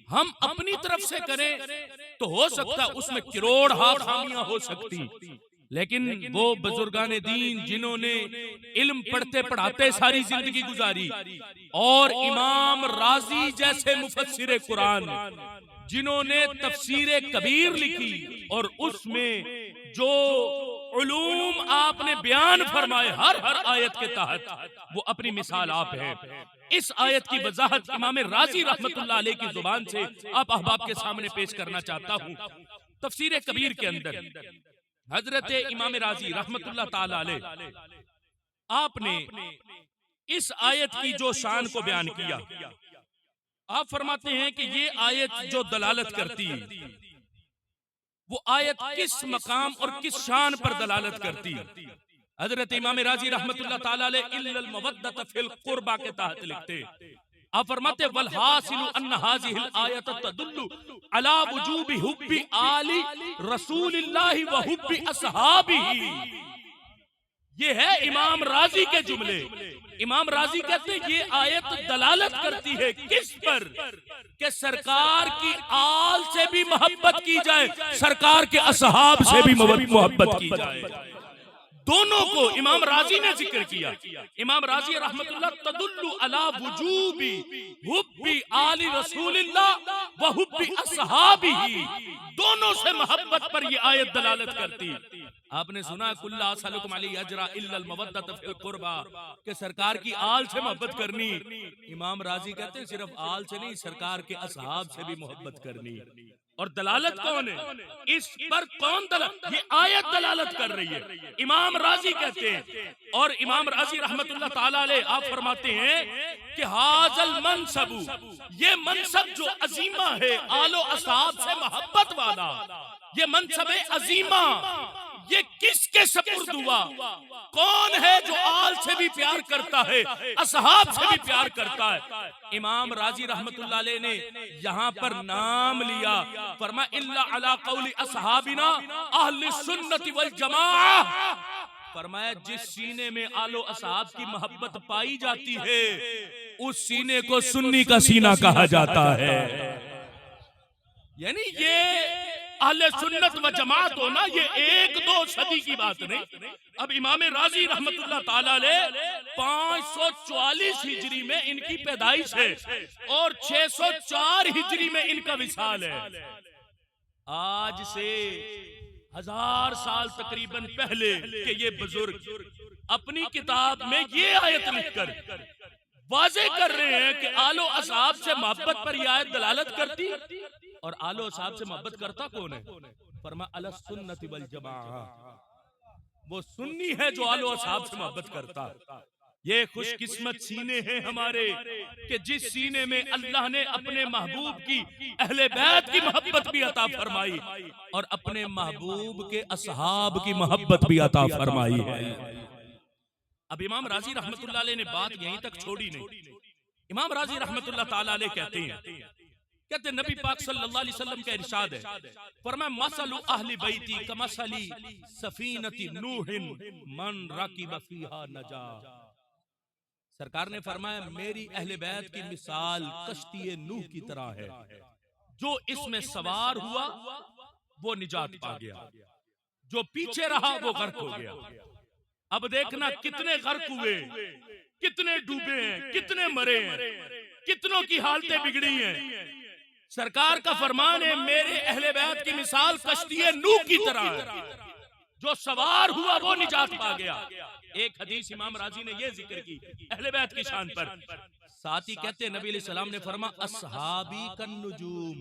ہم اپنی طرف سے کریں تو ہو سکتا اس میں کروڑ خامیاں ہو سکتی، لیکن وہ بزرگان دین جنہوں نے علم پڑھتے پڑھاتے ساری زندگی گزاری، اور امام رازی جیسے مفسر قرآن جنہوں نے تفسیر کبیر لکھی، اور اس میں جو علوم آپ نے بیان فرمائے ہر آیت کے تحت، وہ اپنی مثال آپ ہے۔ اس آیت کی وضاحت امام رازی رحمت اللہ علیہ کی زبان سے آپ احباب کے سامنے پیش کرنا چاہتا ہوں۔ تفسیر کبیر کے اندر حضرت امام رازی رحمت اللہ تعالی علیہ آپ نے اس آیت کی جو شان کو بیان کیا، آپ فرماتے ہیں کہ یہ آیت جو دلالت کرتی ہے، وہ آیت کس مقام اور کس شان پر دلالت کرتی ہے۔ حضرت امام رازی رحمت اللہ تعالی علیہ الا المودۃ فی القربى کے تحت لکھتے، آپ فرماتے والحاصل ان هذه الآیت تدل علی وجوب حب آل رسول اللہ وحب اصحابہ۔ یہ ہے امام رازی کے جملے۔ امام رازی کہتے ہیں یہ آیت دلالت کرتی ہے کس پر؟ کہ سرکار کی آل سے بھی محبت کی جائے، سرکار کے اصحاب سے بھی محبت کی جائے، دونوں کو امام رازی نے ذکر کیا۔ امام رازی رحمت اللہ تدل علی وجوب حب آل رسول اللہ وحب اصحابہ، دونوں سے محبت پر یہ آیت دلالت کرتی۔ آپ نے سنا کل اسألکم علیہ اجرا الا المودۃ فی القربى کہ سرکار کی آل سے محبت کرنی۔ امام رازی کہتے ہیں صرف آل سے نہیں، سرکار کے اصحاب سے بھی محبت کرنی۔ اور دلالت کون ہے اس پر؟ کون دلالت؟ یہ آیت دلالت کر رہی ہے، امام رازی کہتے ہیں۔ اور امام رازی رحمت اللہ تعالی علیہ آپ فرماتے ہیں کہ ھذا المنصب، یہ منصب جو عظیمہ ہے آل و اصحاب سے محبت والا، یہ منصب عظیمہ یہ کس کے سپرد ہوا؟ کون ہے جو آل سے بھی پیار کرتا ہے، اصحاب سے بھی پیار کرتا ہے؟ امام رازی رحمت اللہ علیہ نے یہاں پر نام لیا، فرمایا الا علی قول اصحابنا اہل السنت والجماعہ، فرمایا جس سینے میں آل و اصحاب کی محبت پائی جاتی ہے اس سینے کو سنی کا سینہ کہا جاتا ہے۔ یعنی یہ اہل سنت و جماعت ہونا یہ ایک دو صدی کی بات نہیں۔ اب امام رازی رحمت اللہ تعالی علیہ 544 ہجری میں ان کی پیدائش ہے اور 604 ہجری میں ان کا وصال ہے۔ آج سے 1000 سال تقریباً پہلے کہ یہ بزرگ اپنی کتاب میں یہ آیت لکھ کر واضح کر رہے ہیں کہ آل و اصحاب سے محبت پر یہ آیت دلالت کرتی، اور آل و اصحاب سے محبت کرتا کون ہے؟ فرمایا علی السنت والجماعہ، وہ سنی ہے جو آل و اصحاب سے محبت کرتا۔ یہ خوش قسمت سینے ہیں ہمارے کہ جس سینے میں اللہ نے اپنے محبوب کی اہل بیت کی محبت بھی عطا فرمائی اور اپنے محبوب کے اصحاب کی محبت بھی عطا فرمائی ہے۔ اب امام رازی رحمت اللہ علیہ نے بات یہیں تک چھوڑی نہیں۔ امام رازی رحمت اللہ تعالی علیہ کہتے ہیں نبی پاک صلی اللہ علیہ وسلم کا ارشاد ہے، فرمایا مثل اہل بیتی کمثل سفینۃ نوح من رکب فیہا نجا۔ سرکار نے فرمایا میری اہل بیت کی مثال کشتی نوح کی طرح ہے، جو اس میں سوار ہوا وہ نجات پا گیا، جو پیچھے رہا وہ غرق ہو گیا۔ اب دیکھنا کتنے غرق ہوئے، کتنے ڈوبے ہیں، کتنے مرے ہیں، کتنوں کی حالتیں بگڑی ہیں۔ سرکار کا فرمان ہے میرے اہل بیت کی مثال کشتی نوح کی طرح ہے، جو سوار ہوا وہ نجات پا گیا۔ ایک حدیث امام رازی نے یہ ذکر کی اہل بیت کی شان پر، ساتھ ہی کہتے ہیں نبی علیہ السلام نے فرمایا اصحابی کالنجوم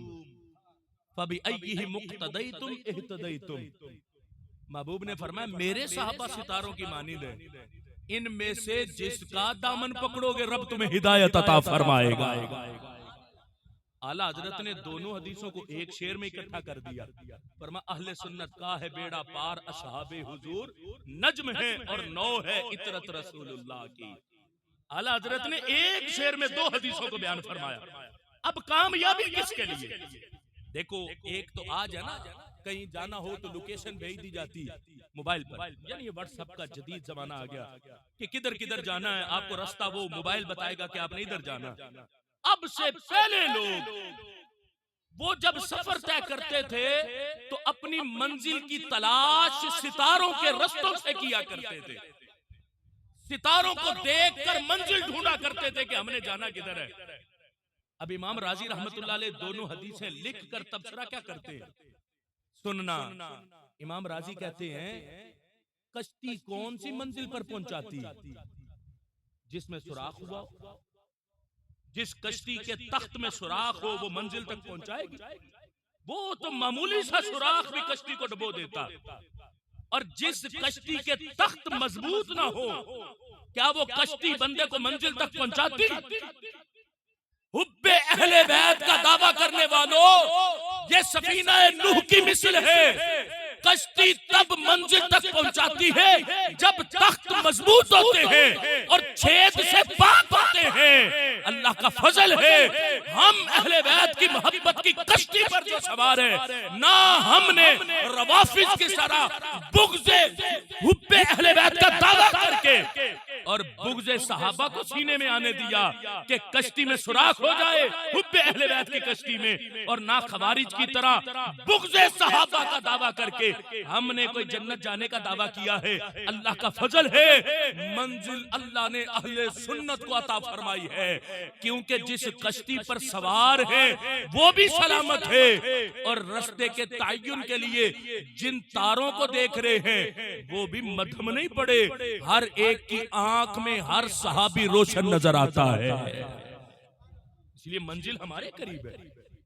فبأیہم اقتدیتم اہتدیتم۔ محبوب نے فرمایا میرے صحابہ ستاروں کی مانند ہیں، ان میں سے جس کا دامن پکڑو گے رب تمہیں ہدایت عطا فرمائے گا۔ اعلیٰ حضرت نے دونوں حدیثوں کو ایک شعر میں اکٹھا کر دیا، فرمایا اہل سنت کا ہے بیڑا پار، اصحاب حضور نجم ہے اور نو ہے عطرت رسول اللہ کی۔ اعلیٰ حضرت نے ایک شعر میں دو حدیثوں کو بیان فرمایا۔ اب کامیابی کس کے لیے؟ دیکھو ایک تو آج ہے نا کہیں جانا ہو تو لوکیشن بھیج دی جاتی ہے موبائل پر، یعنی یہ واٹس ایپ کا جدید زمانہ آ گیا کہ کدھر کدھر جانا ہے، آپ کو راستہ وہ موبائل بتائے گا کہ آپ نے ادھر جانا۔ اب سے پہلے لوگ وہ جب سفر طے کرتے تھے تو اپنی منزل کی تلاش ستاروں کے رستوں سے کیا کرتے تھے. ستاروں کو دیکھ کر منزل ڈھونڈا کرتے تھے کہ ہم نے جانا کدھر ہے. اب امام راضی رحمت اللہ علیہ دونوں حدیثیں لکھ کر تبصرہ کیا کرتے ہیں؟ سننا. امام راضی کہتے ہیں کشتی کون سی منزل پر پہنچاتی؟ جس میں سوراخ ہوا. جس کشتی کے تخت میں سوراخ ہو وہ منزل تک پہنچائے گی. وہ تو معمولی سا سوراخ بھی کشتی کو ڈبو دیتا. اور جس کشتی کے تخت مضبوط نہ ہو کیا وہ کشتی بندے کو منزل تک پہنچاتی؟ حب اہل بیت کا دعویٰ کرنے والوں یہ سفینہ نوح کی مثل ہے. کشتی تب منزل تک پہنچاتی ہے جب تخت مضبوط ہوتے ہیں اور چھید سے پاک ہوتے ہیں. اللہ کا فضل ہے ہم اہل بیت کی محبت کی کشتی پر جو سوار ہے نہ ہم نے روافض کی طرح بغض حب اہل بیت کا دعویٰ کر کے اور بغض صحابہ کو سینے میں آنے دیا کہ کشتی میں سوراخ ہو جائے حب اہل بیت کی کشتی میں, اور نہ خوارج کی طرح بغض صحابہ کا دعویٰ کر کے ہم نے کوئی جنت جانے کا دعویٰ کیا ہے. اللہ کا فضل ہے منزل اللہ نے اہل سنت کو عطا فرمائی ہے کیونکہ جس کشتی پر سوار ہے وہ بھی سلامت ہے اور رستے کے تعین کے لیے جن تاروں کو دیکھ رہے ہیں وہ بھی مدھم نہیں پڑے. ہر ایک کی آنکھ میں ہر صحابی روشن نظر آتا ہے. اس لیے منزل ہمارے قریب ہے.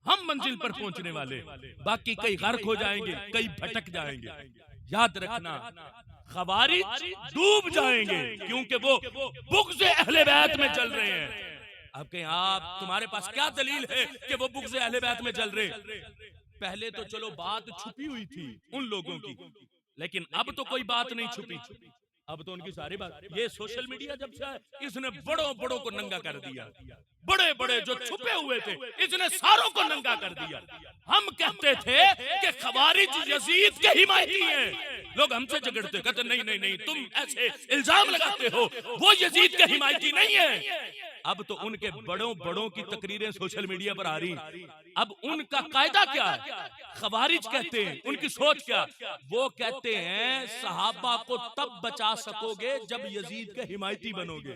ہم منزل پر پہنچنے والے, باقی کئی غرق ہو جائیں گے, کئی بھٹک جائیں گے. یاد رکھنا خوارج ڈوب جائیں گے کیونکہ وہ بغض اہل بیت میں چل رہے ہیں. اب کہیں آپ تمہارے پاس کیا دلیل ہے کہ وہ بغض اہل بیت میں چل رہے؟ پہلے تو چلو بات چھپی ہوئی تھی ان لوگوں کی, لیکن اب تو کوئی بات نہیں چھپی. اب تو ان کی ساری بات, یہ سوشل میڈیا جب سے ہے اس نے بڑوں بڑوں کو ننگا کر دیا. بڑے بڑے جو چھپے ہوئے تھے اس نے ساروں کو ننگا کر دیا. ہم کہتے تھے کہ خوارج یزید کے حمایتی ہیں. لوگ ہم سے جھگڑتے کہتے نہیں نہیں نہیں تم ایسے الزام لگاتے ہو, وہ یزید کے حمایتی نہیں ہے. اب تو ان کے بڑوں بڑوں کی تقریریں سوشل میڈیا پر آ رہی. اب ان کا قاعدہ کیا ہے؟ خوارج کہتے ہیں, ان کی سوچ کیا؟ وہ کہتے ہیں صحابہ کو تب بچا سکو گے جب یزید کے حمایتی بنو گے.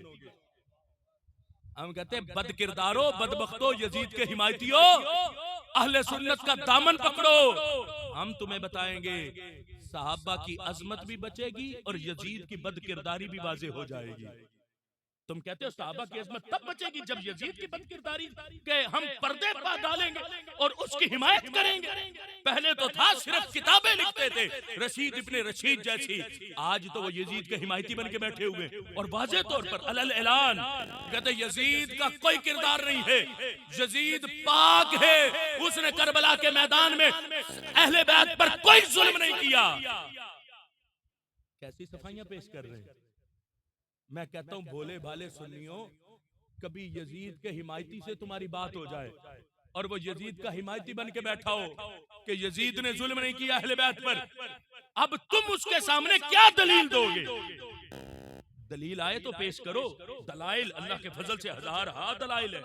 ہم کہتے ہیں بد کردارو, بدبختو, یزید کے حمایتیو, اہل سنت کا دامن پکڑو. ہم تمہیں بتائیں گے صحابہ کی عظمت بھی بچے گی اور یزید کی بد کرداری بھی واضح ہو جائے گی. تم کہتے ہو صحابہ کی عظمت تب بچے گی جب یزید کی بد کرداری کے ہم پردے پا ڈالیں گے اور اس کی حمایت کریں گے. پہلے تو تھا صرف کتابیں لکھتے تھے رشید ابن رشید جیسی, آج تو وہ یزید کے حمایتی بن کے بیٹھے ہوئے اور واضح طور پر علل اعلان کہتے یزید کا کوئی کردار نہیں ہے, یزید پاک ہے, اس نے کربلا کے میدان میں اہل بیت پر کوئی ظلم نہیں کیا. کیسی صفائیاں پیش کر رہے ہیں. میں کہتا ہوں بھولے بھالے سنیوں, کبھی یزید کے حمایتی سے تمہاری بات ہو جائے اور وہ یزید کا حمایتی بن کے بیٹھا ہو کہ یزید نے ظلم نہیں کیا اہل بیت پر, اب تم اس کے سامنے کیا دلیل دو گے؟ دلیل آئے تو پیش کرو. دلائل اللہ کے فضل سے ہزار ہاں دلائل ہے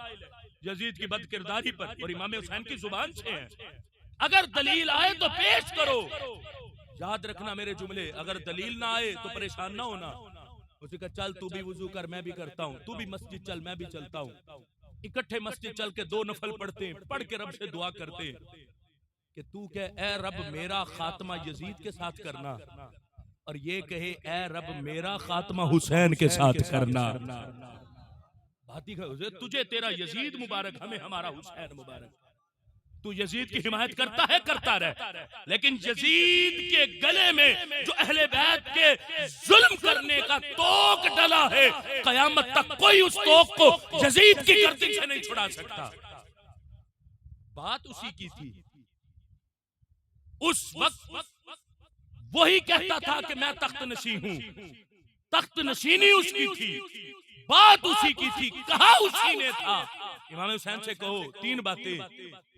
یزید کی بد کرداری پر اور امام حسین کی زبان سے ہیں. اگر دلیل آئے تو پیش کرو. یاد رکھنا میرے جملے, اگر دلیل نہ آئے تو پریشان نہ ہونا. اسی کا چل تو بھی وضو کر میں بھی کرتا ہوں, تو بھی مسجد چل میں بھی چلتا ہوں. اکٹھے مسجد چل کے 2 نفل پڑھتے ہیں, پڑھ کے رب سے دعا کرتے ہیں کہ تو کہ اے رب میرا خاتمہ یزید کے ساتھ کرنا, اور یہ کہے اے رب میرا خاتمہ حسین کے ساتھ کرنا. بات ہی تجھے تیرا یزید مبارک, ہمیں ہمارا حسین مبارک. تو یزید کی حمایت کرتا ہے کرتا رہ, لیکن یزید کے گلے میں جو اہل بیت کے ظلم کرنے کا توق ڈلا ہے قیامت تک کوئی اس توق کو یزید کی گردن سے نہیں چھڑا سکتا. بات اسی کی تھی. اس وقت وہی کہتا تھا کہ میں تخت نشین ہوں, تخت نشینی اس کی تھی, بات اسی کی تھی, کہا اسی نے تھا. امام حسین سے کہو 3 باتیں,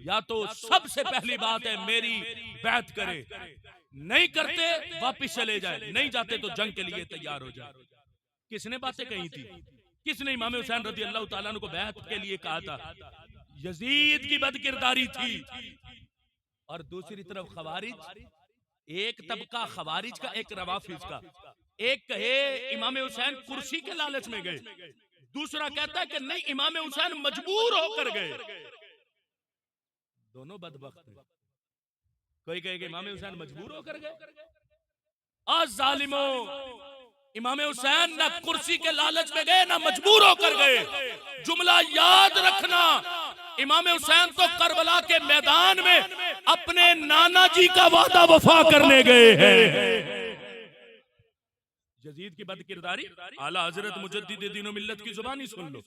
یا تو سب سے پہلی بات ہے میری بیعت کرے, نہیں کرتے واپس چلے جائے, نہیں جاتے تو جنگ کے لیے تیار ہو جائے. کس نے باتیں کہی تھی؟ کس نے امام حسین رضی اللہ تعالیٰ عنہ کو بیعت کے لیے کہا تھا؟ یزید کی بد کرداری تھی, اور دوسری طرف خوارج، ایک طبقہ خوارج کا، ایک روافض کا. ایک کہے امام حسین کرسی کے لالچ میں گئے، دوسرا کہتا ہے کہ نہیں امام حسین مجبور ہو کر گئے. دونوں بدبخت ہیں. کوئی کہے کہ امام حسین مجبور ہو کر گئے. ظالموں، امام حسین نہ کرسی کے لالچ میں گئے نہ مجبور ہو کر گئے. جملہ یاد رکھنا، امام حسین تو کربلا کے میدان میں اپنے نانا جی کا وعدہ وفا کرنے گئے ہیں. یزید کی بد کرداری، اعلیٰ حضرت مجدد دین و ملت کی زبانی سن لو.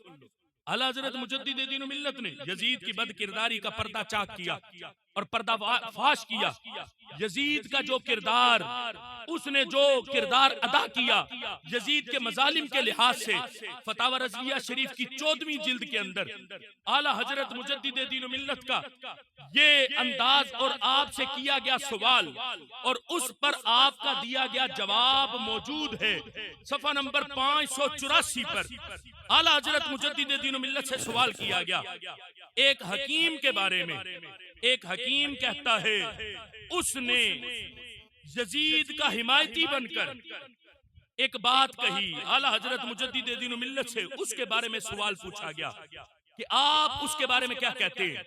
اعلیٰ حضرت مجدد دین و ملت نے یزید کی بد کرداری کا پردہ چاک کیا اور پردہ فاش کیا. یزید کا جو کردار، اس نے جو کردار ادا کیا یزید کے مظالم کے لحاظ سے، فتاوی رضویہ شریف کی 14ویں جلد کے اندر اعلیٰ حضرت مجدد دین و ملت کا یہ انداز اور آپ سے کیا گیا سوال اور اس پر آپ کا دیا گیا جواب موجود ہے. صفحہ نمبر 584 پر اعلیٰ حضرت مجدد دین و ملت سے سوال کیا گیا ایک حکیم کے بارے میں. ایک حکیم کہتا ہے اس نے یزید کا حمایتی بن کر ایک بات کہی. اعلیٰ حضرت مجدد دین و ملت سے اس کے بارے میں سوال پوچھا گیا کہ آپ اس کے بارے میں کیا کہتے ہیں.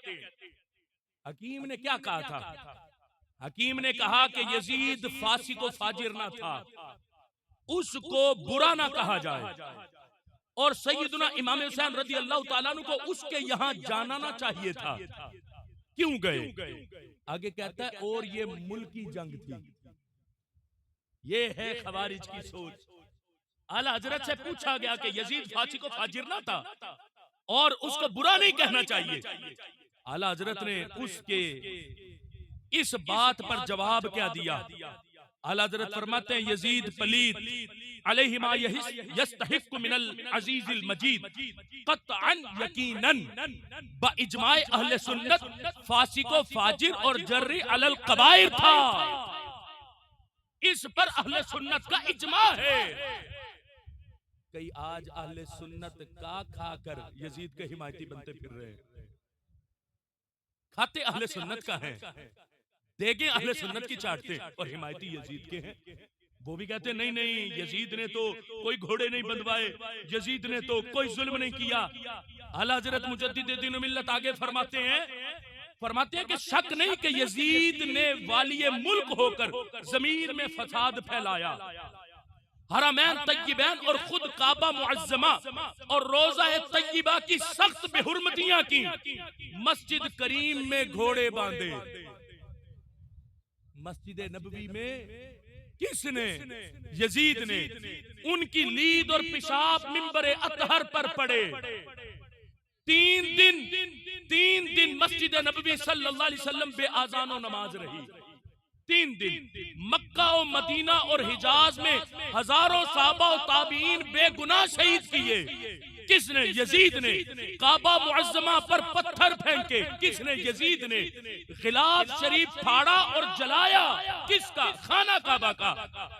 حکیم نے کیا کہا تھا؟ حکیم نے کہا کہ یزید فاسق و فاجر نہ تھا، اس کو برا نہ کہا جائے، اور سیدنا امام حسین رضی اللہ تعالیٰ عنہ کو اس کے یہاں جانا نہ چاہیے تھا. کیوں گئے؟ آگے کہتا ہے اور یہ ملکی جنگ تھی. یہ ہے خوارج کی سوچ. اعلیٰ حضرت سے پوچھا گیا کہ یزید فاسق و فاجر نہ تھا اور اس کو برا نہیں کہنا چاہیے. اعلیٰ حضرت نے اس کے اس بات پر جواب کیا دیا؟ اعلیٰ حضرت فرماتے ہیں یزید پلید علیہ ما یستحق من العزیز المجید قطعا یقیناً با اجماع اہل سنت فاسق و فاجر اور جری علی القبائر تھا. اس پر اہل سنت کا اجماع ہے. کئی آج اہل سنت کا کھا کر یزید کے حمایتی بنتے پھر رہے ہیں. کھاتے اہل سنت کا ہیں، دیگیں اہل سنت کی چاٹتے اور حمایتی یزید کے ہیں. وہ بھی کہتے ہیں نہیں نہیں یزید نے تو کوئی گھوڑے نہیں بندوائے، یزید نے تو کوئی ظلم نہیں کیا. اعلیٰ حضرت مجدد دین و ملت آگے فرماتے ہیں کہ شک نہیں کہ یزید نے والی ملک ہو کر زمین میں فساد پھیلایا، حرمین طیبین اور خود کعبہ معظمہ اور روزہ طیبہ کی سخت بے حرمتیاں کی، مسجد کریم میں گھوڑے باندھے. مسجد نبوی میں کس نے؟ یزید نے. ان کی لید اور پیشاب منبر اطہر پر پڑے. 3 دن مسجد نبوی صلی اللہ علیہ وسلم بے آذان و نماز رہی. 3 دن مکہ و مدینہ اور حجاز میں ہزاروں صحابہ و تابعین بے گناہ شہید کیے. کس نے؟ یزید نے. کعبہ معظمہ پر پتھر پھینکے. کس نے؟ یزید نے. غلاف شریف پھاڑا اور جلایا. کس کا؟ خانہ کعبہ کا.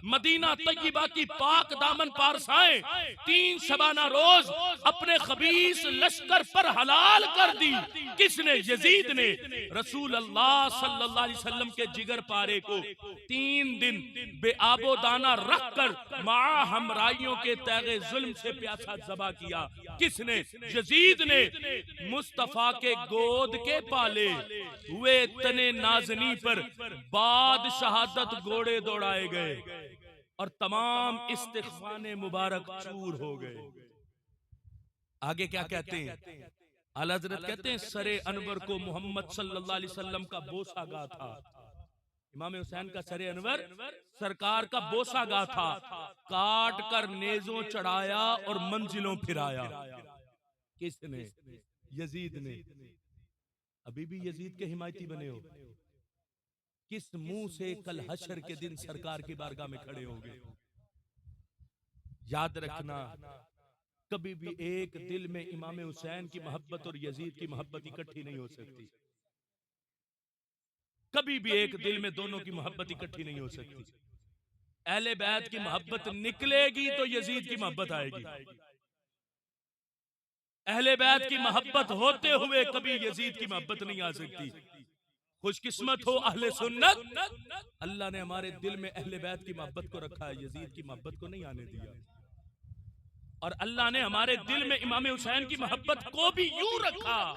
مدینہ طیبہ کی پاک دامن پارسائیں 3 شبانہ روز اپنے خبیث لشکر پر حلال کر دی. کس نے؟ یزید نے. رسول اللہ صلی اللہ علیہ وسلم کے جگر پارے کو 3 دن بے آب و دانہ رکھ کر مع ہمراہیوں کے تیغ ظلم سے پیاسا ذبح کیا. کس نے؟ یزید نے. مصطفیٰ کے گود کے پالے ہوئے تنے نازنی پر بعد شہادت گھوڑے دوڑائے گئے اور تمام استخوان مبارک چور ہو گئے. آگے کیا کہتے ہیں؟ اعلیٰ حضرت کہتے ہیں سر انور کو محمد صلی اللہ علیہ وسلم کا بوسہ گا تھا. امام حسین کا سر انور سرکار کا بوسہ گا تھا. کاٹ کر نیزوں چڑھایا اور منزلوں پھرایا. کس نے؟ یزید نے. ابھی بھی یزید کے حمایتی بنے ہو. کس منہ سے کل حشر کے دن سرکار کی بارگاہ میں کھڑے ہوں گے؟ یاد رکھنا کبھی بھی ایک دل میں امام حسین کی محبت اور یزید کی محبت اکٹھی نہیں ہو سکتی. کبھی بھی ایک دل میں دونوں کی محبت اکٹھی نہیں ہو سکتی. اہل بیت کی محبت نکلے گی تو یزید کی محبت آئے گی. اہل بیت کی محبت ہوتے ہوئے کبھی یزید کی محبت نہیں آ سکتی. خوش قسمت ہو اہل سنت، اللہ نے ہمارے دل میں اہل بیت کی محبت کو رکھا ہے، یزید کی محبت کو نہیں آنے دیا. اور اللہ نے ہمارے دل میں امام حسین کی محبت کو بھی یوں رکھا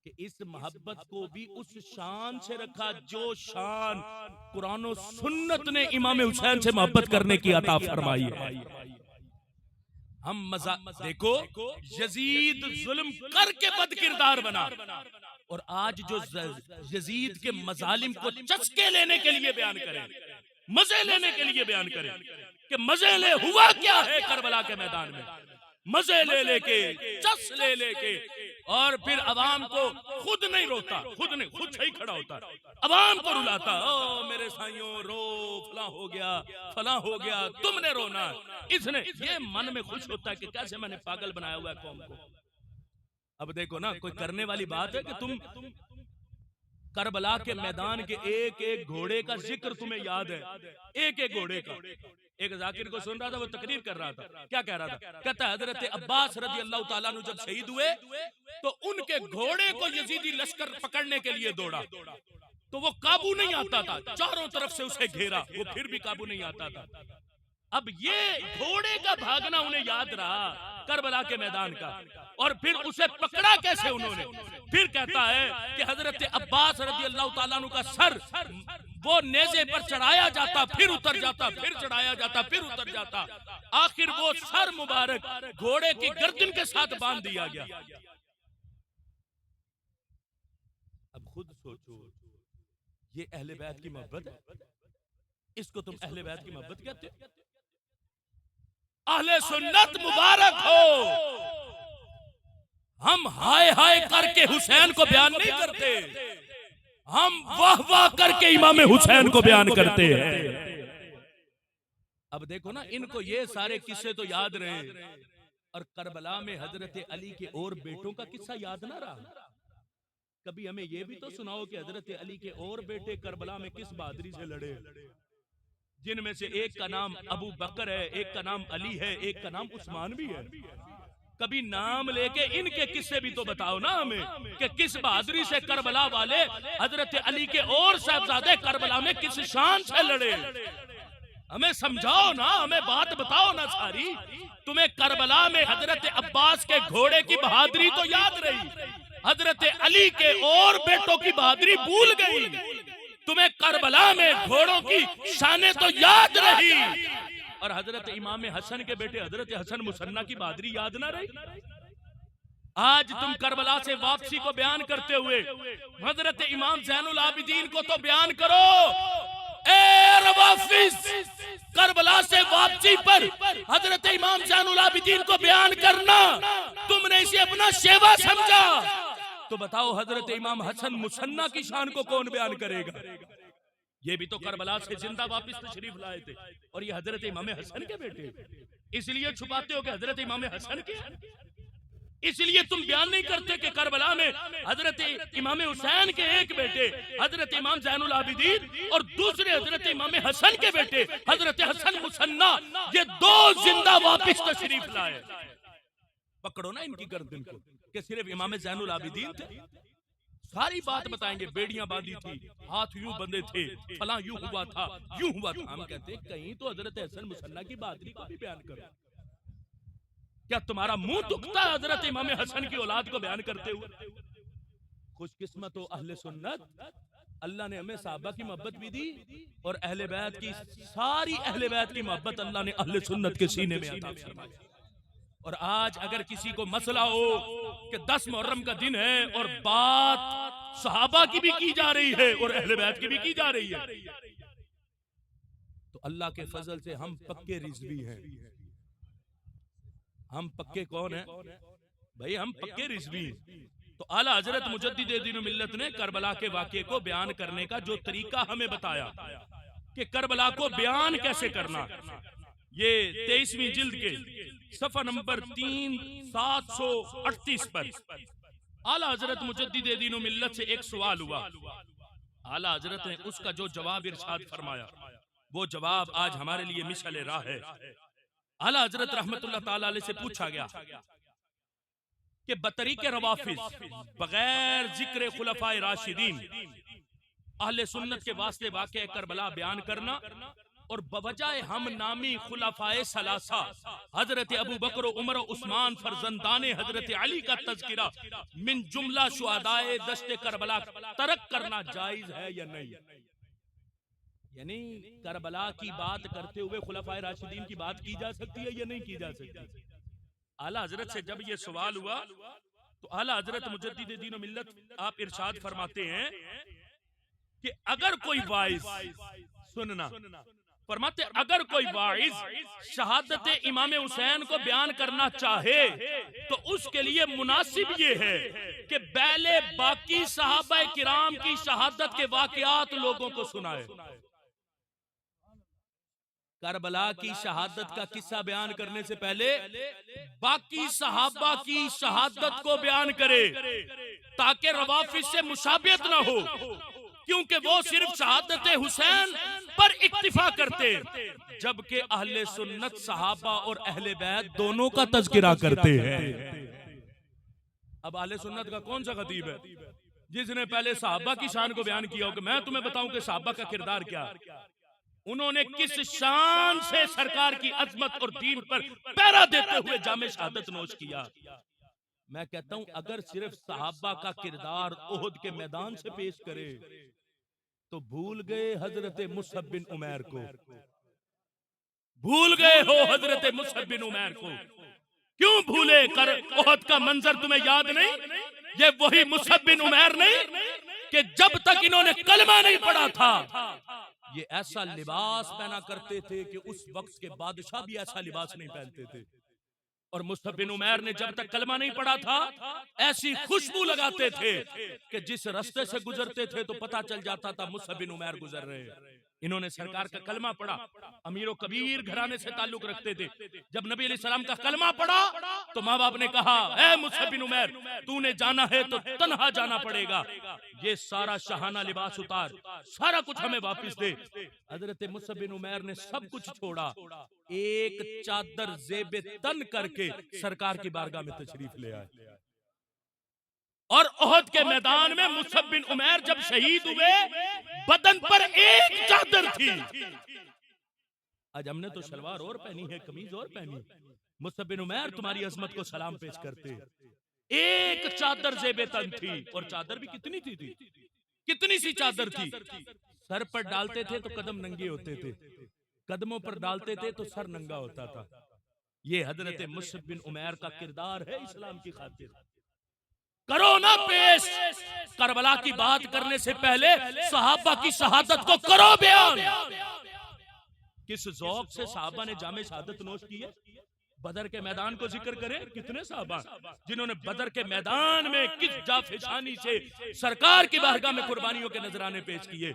کہ اس محبت کو بھی اس شان سے رکھا جو شان قرآن و سنت نے امام حسین سے محبت کرنے کی عطا فرمائی ہے. ہم دیکھو یزید ظلم کر کے بد کردار بنا، اور آج جو یزید کے مظالم کو چسکے لینے کے لیے بیان کریں، مزے لینے کے لیے بیان کریں کہ مزے لے ہوا کیا ہے کربلا کے میدان میں، مزے لے لے کے، چس لے لے کے، اور پھر عوام کو خود نہیں روتا، خود صحیح کھڑا ہوتا، عوام کو رلاتا. او میرے سائیوں رو، فلاں ہو گیا، فلاں ہو گیا، تم نے رونا. اس نے یہ من میں خوش ہوتا ہے کہ کیسے میں نے پاگل بنایا ہوا ہے قوم کو. اب دیکھو نا، کوئی کرنے والی بات ہے کہ تم کربلا کے میدان کے ایک ایک گھوڑے کا ذکر تمہیں یاد ہے، ایک ایک گھوڑے کا. ایک ذاکر کو سن رہا تھا، وہ تقریر کر رہا تھا، کیا کہہ رہا تھا؟ کہتا ہے حضرت عباس رضی اللہ تعالیٰ عنہ جب شہید ہوئے تو ان کے گھوڑے کو یزیدی لشکر پکڑنے کے لیے دوڑا تو وہ قابو نہیں آتا تھا، چاروں طرف سے اسے گھیرا، وہ پھر بھی قابو نہیں آتا تھا. اب یہ گھوڑے کا بھاگنا انہیں یاد رہا کربلا کے میدان کا، اور پھر اسے پکڑا کیسے انہوں نے. پھر کہتا ہے کہ حضرت عباس رضی اللہ تعالیٰ عنہ کا سر وہ نیزے پر چڑھایا جاتا، پھر اتر جاتا، پھر چڑھایا جاتا، پھر اتر جاتا، آخر وہ سر مبارک گھوڑے کی گردن کے ساتھ باندھ دیا گیا. اب خود سوچو، یہ اہل بیت کی محبت ہے؟ اس کو تم اہل بیت کی محبت کہتے ہو؟ اہل سنت مبارک ہو. ہم ہائے ہائے کر کے حسین کو بیان نہیں کرتے، ہم واہ واہ کر کے امام حسین کو بیان کرتے ہیں. اب دیکھو نا، ان کو یہ سارے قصے تو یاد رہے، اور کربلا میں حضرت علی کے اور بیٹوں کا قصہ یاد نہ رہا. کبھی ہمیں یہ بھی تو سناؤ کہ حضرت علی کے اور بیٹے کربلا میں کس بہادری سے لڑے، جن میں سے ایک کا نام ابو بکر ہے، ایک کا نام علی ہے، ایک کا نام عثمان بھی ہے. کبھی نام لے کے ان کے قصے بھی تو بتاؤ نا ہمیں کہ کس بہادری سے کربلا والے حضرت علی کے اور صاحبزادے کربلا میں کس شان سے لڑے. ہمیں سمجھاؤ نا، ہمیں بات بتاؤ نا ساری. تمہیں کربلا میں حضرت عباس کے گھوڑے کی بہادری تو یاد رہی، حضرت علی کے اور بیٹوں کی بہادری بھول گئی. تمہیں کربلا میں گھوڑوں کی شانیں تو یاد رہی، اور حضرت امام حسن کے بیٹے حضرت حسن مثنیٰ کی بہادری یاد نہ رہی. آج تم کربلا سے واپسی کو بیان کرتے ہوئے حضرت امام زین العابدین کو تو بیان کرو. اے روافظ، کربلا سے واپسی پر حضرت امام زین العابدین کو بیان کرنا تم نے اسے اپنا شیوا سمجھا، تو بتاؤ حضرت امام حسن مثنیٰ کی شان کو کون بیان کرے گا؟ یہ بھی تو کربلا سے زندہ واپس تشریف لائے تھے، اور یہ حضرت امام حسن کے بیٹے. اس لیے چھپاتے ہو کہ حضرت امام حسن کے، اس لیے تم بیان نہیں کرتے کہ کربلا میں حضرت امام حسین کے ایک بیٹے حضرت امام زین العابدین اور دوسرے حضرت امام حسن کے بیٹے حضرت حسن مثنیٰ، یہ دو زندہ واپس تشریف لائے. پکڑو نا ان کی گردن کو کہ صرف امام زین العابدین تھے. ساری بات بتائیں گے، بیڑیاں باندھی تھی، ہاتھ یوں بندے تھے، فلاں یوں ہوا تھا، یوں ہوا تھا. ہم کہتے ہیں کہیں تو حضرت حسن مثنیٰ کی بہادری کو بھی بیان کرو. کیا تمہارا منہ دکھتا ہے حضرت امام حسن کی اولاد کو بیان کرتے ہوئے؟ خوش قسمت ہو اہل سنت، اللہ نے ہمیں صحابہ کی محبت بھی دی، اور اہل بیت کی، ساری اہل بیت کی محبت اللہ نے اہل سنت کے سینے میں عطا فرمائی. اور آج اگر کسی کو مسئلہ ہو کہ 10 محرم کا دن ہے اور بات صحابہ کی بھی کی جا رہی ہے اور اہل بیت کی بھی کی جا رہی ہے، تو اللہ کے فضل سے ہم پکے رضوی ہیں. ہم پکے کون ہیں بھائی؟ ہم پکے رضوی ہیں. تو اعلیٰ حضرت مجدد دین و ملت نے کربلا کے واقعے کو بیان کرنے کا جو طریقہ ہمیں بتایا کہ کربلا کو بیان کیسے کرنا، یہ 23ویں جلد کے صفحہ نمبر 3738 پر اعلیٰ حضرت مجدد دین و ملت سے ایک سوال ہوا. اعلیٰ حضرت نے اس کا جو جواب ارشاد فرمایا، وہ جواب آج ہمارے لیے مشعل راہ ہے. اعلیٰ حضرت رحمت اللہ تعالی علیہ سے پوچھا گیا کہ بطریق روافض بغیر ذکر خلفائے راشدین اہل سنت کے واسطے واقعہ کربلا بیان کرنا اور بوجہ ہم نامی خلفائے ثلاثہ حضرت ابو بکر و عمر و عثمان فرزندان حضرت علی کا تذکرہ من جملہ شہدائے دشت کربلا ترک کرنا جائز ہے یا نہیں؟ یعنی کربلا کی بات کرتے ہوئے خلفائے راشدین کی بات کی جا سکتی ہے یا نہیں کی جا سکتی؟ اعلیٰ حضرت سے جب یہ سوال ہوا تو اعلیٰ حضرت مجدد دین و ملت آپ ارشاد فرماتے ہیں کہ اگر کوئی واعظ سننا فرماتے اگر کوئی واعظ شہادت امام حسین کو بیان کرنا چاہے تو اس کے لیے مناسب یہ ہے کہ پہلے باقی صحابہ کرام کی شہادت کے واقعات لوگوں کو سنائے. کربلا کی شہادت کا قصہ بیان کرنے سے پہلے باقی صحابہ کی شہادت کو بیان کرے تاکہ روافض سے مشابہت نہ ہو، کیونکہ وہ صرف شہادت حسین پر اکتفا کرتے جبکہ اہل سنت صحابہ اور اہل بیت دونوں کا تذکرہ کرتے ہیں. اب اہل سنت کا کون سا خطیب ہے جس نے پہلے صحابہ کی شان کو بیان کیا ہو کہ میں تمہیں بتاؤں کہ صحابہ کا کردار کیا، انہوں نے کس شان سے سرکار کی عظمت اور دین پر پہرا دیتے ہوئے جام شہادت نوش کیا. میں کہتا ہوں اگر صرف صحابہ کا کردار احد کے میدان سے پیش کرے تو بھول گئے حضرت مصعب بن عمیر کو، بھول گئے ہو حضرت مصعب بن عمیر کو. کیوں بھولے کر احد کا منظر تمہیں یاد نہیں؟ یہ وہی مصعب بن عمیر نہیں کہ جب تک انہوں نے کلمہ نہیں پڑھا تھا یہ ایسا لباس پہنا کرتے تھے کہ اس وقت کے بادشاہ بھی ایسا لباس نہیں پہنتے تھے. اور مصعب بن عمیر نے جب تک کلمہ نہیں پڑھا تھا ایسی خوشبو لگاتے تھے کہ جس رستے سے گزرتے تھے تو پتہ چل جاتا تھا مصعب بن عمیر گزر رہے ہیں. انہوں نے سرکار کا کلمہ پڑھا، امیر و کبیر گھرانے سے تعلق رکھتے تھے. جب نبی علیہ السلام کا کلمہ پڑھا تو ماں باپ نے کہا اے مصعب بن عمیر تو نے جانا ہے تو تنہا جانا پڑے گا، یہ سارا شاہانہ لباس اتار، سارا کچھ ہمیں واپس دے. حضرت مصعب بن عمیر نے سب کچھ چھوڑا، ایک چادر زیب تن کر کے سرکار کی بارگاہ میں تشریف لے آئے. اور احد کے میدان میں مصعب بن عمیر جب شہید ہوئے بدن پر ایک چادر تھی. آج ہم نے تو شلوار اور پہنی ہے، قمیض اور پہنی. مصعب بن عمیر تمہاری عظمت کو سلام پیش کرتے، ایک چادر زیب تن تھی. اور چادر بھی کتنی تھی کتنی سی چادر تھی. سر پر ڈالتے تھے تو قدم ننگے ہوتے تھے، قدموں پر ڈالتے تھے تو سر ننگا ہوتا تھا. یہ حضرت مصعب بن عمیر کا کردار ہے اسلام کی خاطر. کرو نا پیش کربلا کی بات کرنے سے پہلے صحابہ کی شہادت کو کرو بیان. کس ذوق سے صحابہ نے جام شہادت نوش کی ہے. بدر کے میدان کو ذکر کریں، کتنے صحابہ جنہوں نے بدر کے میدان میں کس جافشانی سے سرکار کی بارگاہ میں قربانیوں کے نذرانے پیش کیے.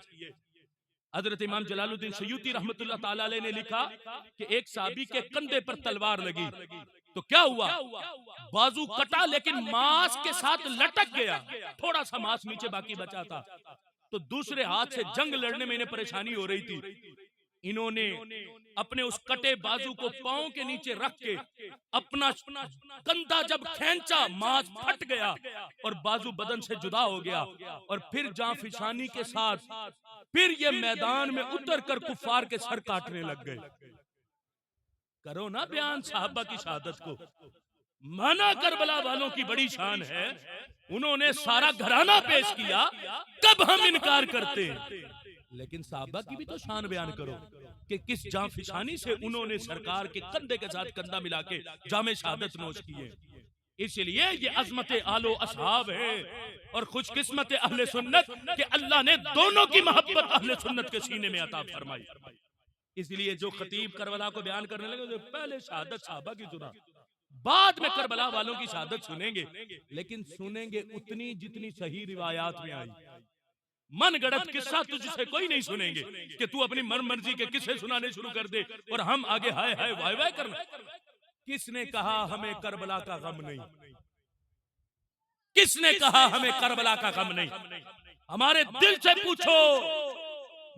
حضرت امام جلال الدین سیوطی رحمت اللہ تعالی علیہ نے لکھا کہ ایک صحابی کے کندھے پر تلوار لگی تو کیا ہوا، بازو کٹا لیکن ماس کے ساتھ لٹک گیا، تھوڑا سا ماس نیچے باقی بچا تھا. تو دوسرے ہاتھ سے جنگ لڑنے میں انہیں پریشانی ہو رہی تھی. انہوں نے اپنے اس کٹے بازو کو پاؤں کے نیچے رکھ کے اپنا کندھا جب کھینچا ماس پھٹ گیا اور بازو بدن سے جدا ہو گیا. اور پھر جاں فشانی کے ساتھ پھر یہ میدان میں اتر کر کفار کے سر کاٹنے لگ گئے. کرو نا بیان صحابہ کی شہادت کو. مانا کربلا والوں کی بڑی شان ہے، انہوں نے سارا گھرانہ پیش کیا، کب ہم انکار کرتے ہیں. لیکن صحابہ کی بھی تو شان بیان کرو کہ کس جاں فشانی سے انہوں نے سرکار کے کندھے کے ساتھ کندھا ملا کے جام شہادت نوش کیے. اس لیے یہ عظمت آل و اصحاب ہے اور خوش قسمت اہل سنت کہ اللہ نے دونوں کی محبت اہل سنت کے سینے میں عطا فرمائی. اس لیے جو خطیب کربلا کو بیان کرنے لگے پہلے شہادت صحابہ کی سنا، بعد میں کربلا والوں کی شہادت سنیں گے، لیکن سنیں گے اتنی جتنی صحیح روایات میں آئی. من گڑت قصہ تجھ سے کوئی نہیں سنیں گے کہ تو اپنی من مرضی کے قصے سنانے شروع کر دے اور ہم آگے ہائے ہائے وائے وائے کرنا. کس نے کہا ہمیں کربلا کا غم نہیں؟ کس نے کہا ہمیں کربلا کا غم نہیں؟ ہمارے دل سے پوچھو.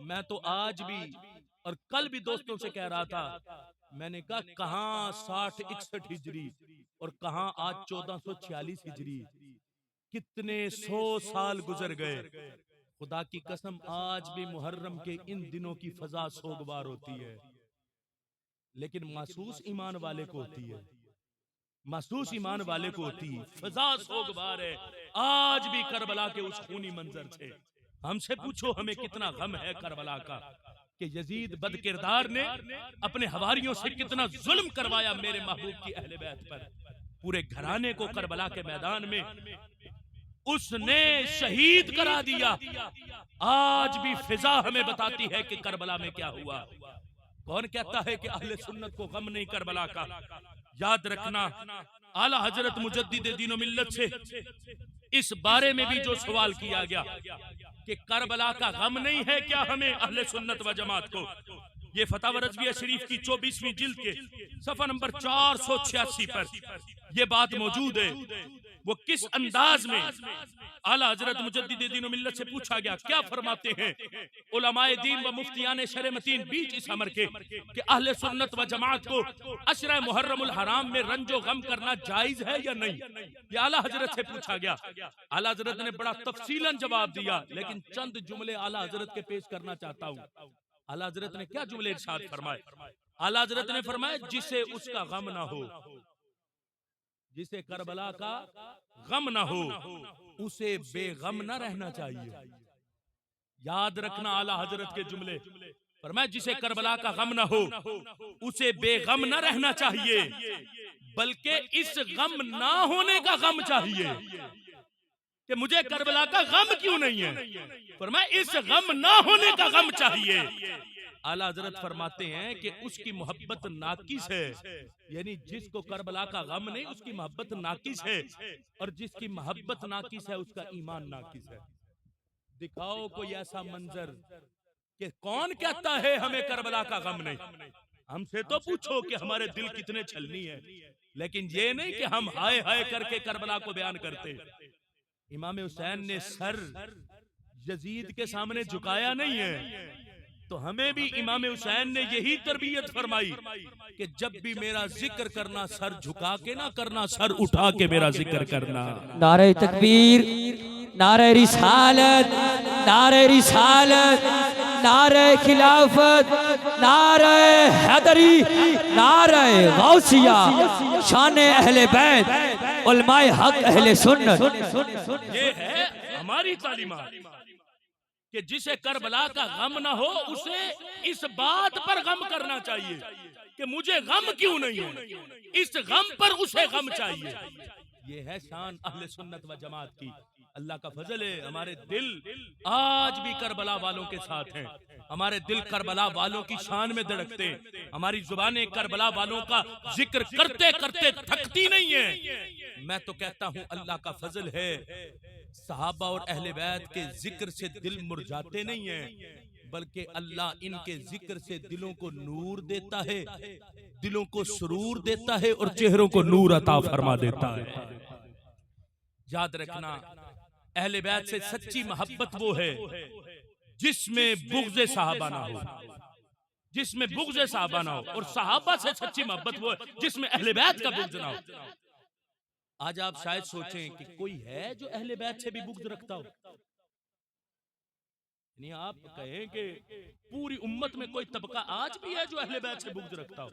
میں تو آج بھی اور کل بھی دوستوں سے کہہ رہا تھا، میں نے کہا کہاں 60-61 ہجری اور کہاں آج 1446 ہجری، کتنے 100 سال گزر گئے. خدا کی قسم آج بھی محرم کے ان دنوں کی فضا سوگوار ہوتی ہے، لیکن محسوس ایمان والے کو ہوتی ہے، محسوس ایمان والے کو ہوتی ہے. فضا سوگوار ہے آج بھی کربلا کے اس خونی منظر سے. ہم سے پوچھو ہمیں کتنا غم ہے کربلا کا، کہ یزید بد کردار نے اپنے حواریوں سے کتنا ظلم کروایا میرے محبوب کی اہل بیت پر. پورے گھرانے کو کربلا کے میدان میں اس نے شہید کرا دیا. آج بھی فضا ہمیں بتاتی ہے کہ کربلا میں کیا ہوا. کون کہتا ہے کہ اہل سنت کو غم نہیں کربلا کا؟ یاد رکھنا اعلی حضرت مجدد دین و ملت سے اس بارے میں بھی جو سوال کیا گیا کہ کربلا کا غم نہیں ہے کیا ہمیں اہل سنت و جماعت کو، یہ فتاوی رضویہ شریف کی 24ویں جلد کے صفحہ نمبر 486 پر یہ بات موجود ہے. وہ کس انداز میں اعلی حضرت مجدد دین و ملت سے پوچھا گیا، کیا فرماتے ہیں علماء دین و مفتیان شرع متین بیچ اس امر کے کہ اہل سنت و جماعت کو عشرہ محرم الحرام میں رنج و غم کرنا جائز ہے یا نہیں؟ یہ اعلی حضرت سے پوچھا گیا. اعلی حضرت نے بڑا تفصیلاً جواب دیا، لیکن چند جملے اعلی حضرت کے پیش کرنا چاہتا ہوں. اعلی حضرت نے کیا جملے ارشاد فرمائے؟ اعلی حضرت نے فرمایا جسے اس کا غم نہ ہو، جسے کربلا کا غم نہ ہو اسے بے غم نہ رہنا چاہیے. یاد رکھنا اعلی حضرت کے جملے. فرمایا جسے کربلا کا غم نہ ہو اسے بے غم نہ رہنا چاہیے، بلکہ اس غم نہ ہونے کا غم چاہیے کہ مجھے کربلا کا غم کیوں نہیں ہے. فرمایا اس غم نہ ہونے کا غم چاہیے. اعلی حضرت فرماتے ہیں کہ اس کی محبت ناقص ہے، یعنی جس کو کربلا کا غم نہیں اس کی محبت ناقص ہے، اور جس کی محبت ناقص ہے اس کا ایمان ناقص ہے. دکھاؤ کوئی ایسا منظر کہ کون کہتا ہے ہمیں کربلا کا غم نہیں. ہم سے تو پوچھو کہ ہمارے دل کتنے چھلنی ہے، لیکن یہ نہیں کہ ہم ہائے ہائے کر کے کربلا کو بیان کرتے. امام حسین نے سر یزید کے سامنے جھکایا نہیں ہے، تو ہمیں بھی امام حسین نے یہی تربیت فرمائی کہ جب بھی میرا ذکر کرنا سر جھکا کے نہ کرنا، سر اٹھا کے میرا ذکر کرنا. نعرہ تکبیر، نعرہ رسالت، نعرہ رسالت، نعرہ خلافت، نعرہ حیدری، نعرہ غوثیہ، شان اہل بیت، علماء حق اہل سنت. یہ ہے ہماری تعلیمات کہ جسے کربلا کا غم نہ ہو اسے اس بات پر غم کرنا چاہیے کہ مجھے غم کیوں نہیں ہے، اس غم پر اسے غم چاہیے. یہ ہے شان اہل سنت و جماعت کی. اللہ کا فضل ہے ہمارے دل آج بھی کربلا والوں کے ساتھ ہیں، ہمارے دل کربلا والوں کی شان میں دھڑکتے ہیں، ہماری زبانیں کربلا والوں کا ذکر کرتے کرتے تھکتی نہیں ہیں. میں تو کہتا ہوں اللہ کا فضل ہے صحابہ اور اہل بیت کے ذکر سے دل مرجھاتے نہیں ہیں، بلکہ اللہ ان کے ذکر سے دلوں کو نور دیتا ہے، دلوں کو سرور دیتا ہے اور چہروں کو نور عطا فرما دیتا ہے. یاد رکھنا اہل بیت سے سچی محبت وہ ہے جس میں بغض صحابہ نہ ہو، جس میں بغض صحابہ نہ ہو، اور صحابہ سے سچی محبت وہ ہے جس میں اہل بیت کا بغض نہ ہو. آج آپ شاید سوچیں کہ کوئی ہے جو اہل بیت سے بھی بغض رکھتا ہو. یعنی آپ کہیں کہ پوری امت میں کوئی طبقہ آج بھی ہے جو اہل بیت سے بغض رکھتا ہو،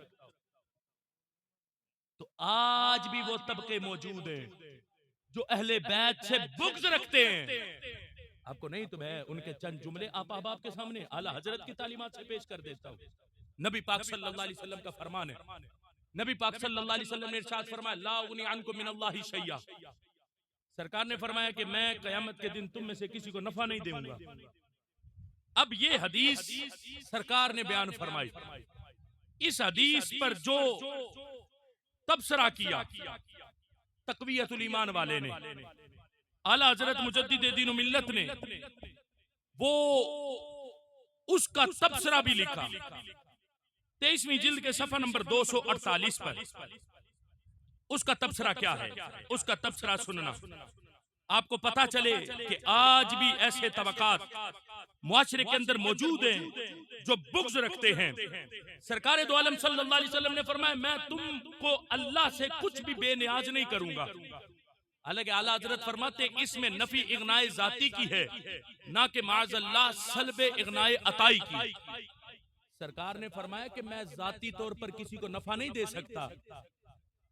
تو آج بھی وہ طبقے موجود ہیں جو اہل بیت سے بغض رکھتے ہیں. آپ کو نہیں تو میں ان کے چند جملے آپ احباب کے سامنے اعلی حضرت کی تعلیمات سے پیش کر دیتا ہوں. نبی پاک صلی اللہ علیہ وسلم کا فرمان ہے، نبی پاک صلی اللہ علیہ وسلم نے ارشاد فرمایا لا اغنی عنکم من اللہ شیئا. سرکار نے فرمایا کہ میں قیامت کے دن تم میں سے کسی کو نفع نہیں دوں گا. اب یہ حدیث سرکار نے بیان فرمائی، اس حدیث پر جو تبصرہ کیا تقویت الایمان والے نے، اعلی حضرت مجدد دین و ملت نے، وہ اس کا تبصرہ بھی لکھا 23ویں جلد کے صفحہ نمبر 248 پر. اس کا تبصرہ کیا ہے؟ اس کا تبصرہ سننا، آپ کو پتا چلے کہ آج بھی ایسے طبقات معاشرے کے اندر موجود ہیں جو بغض رکھتے ہیں. سرکار دو عالم صلی اللہ علیہ وسلم نے فرمایا میں تم کو اللہ سے کچھ بھی بے نیاز نہیں کروں گا. حالانکہ اعلیٰ حضرت فرماتے ہیں اس میں نفی اغنائے ذاتی کی ہے نہ کہ معاذ اللہ سلب اغنائے عطائی کی. سرکار نے فرمایا کہ میں ذاتی طور پر کسی کو نفع نہیں دے سکتا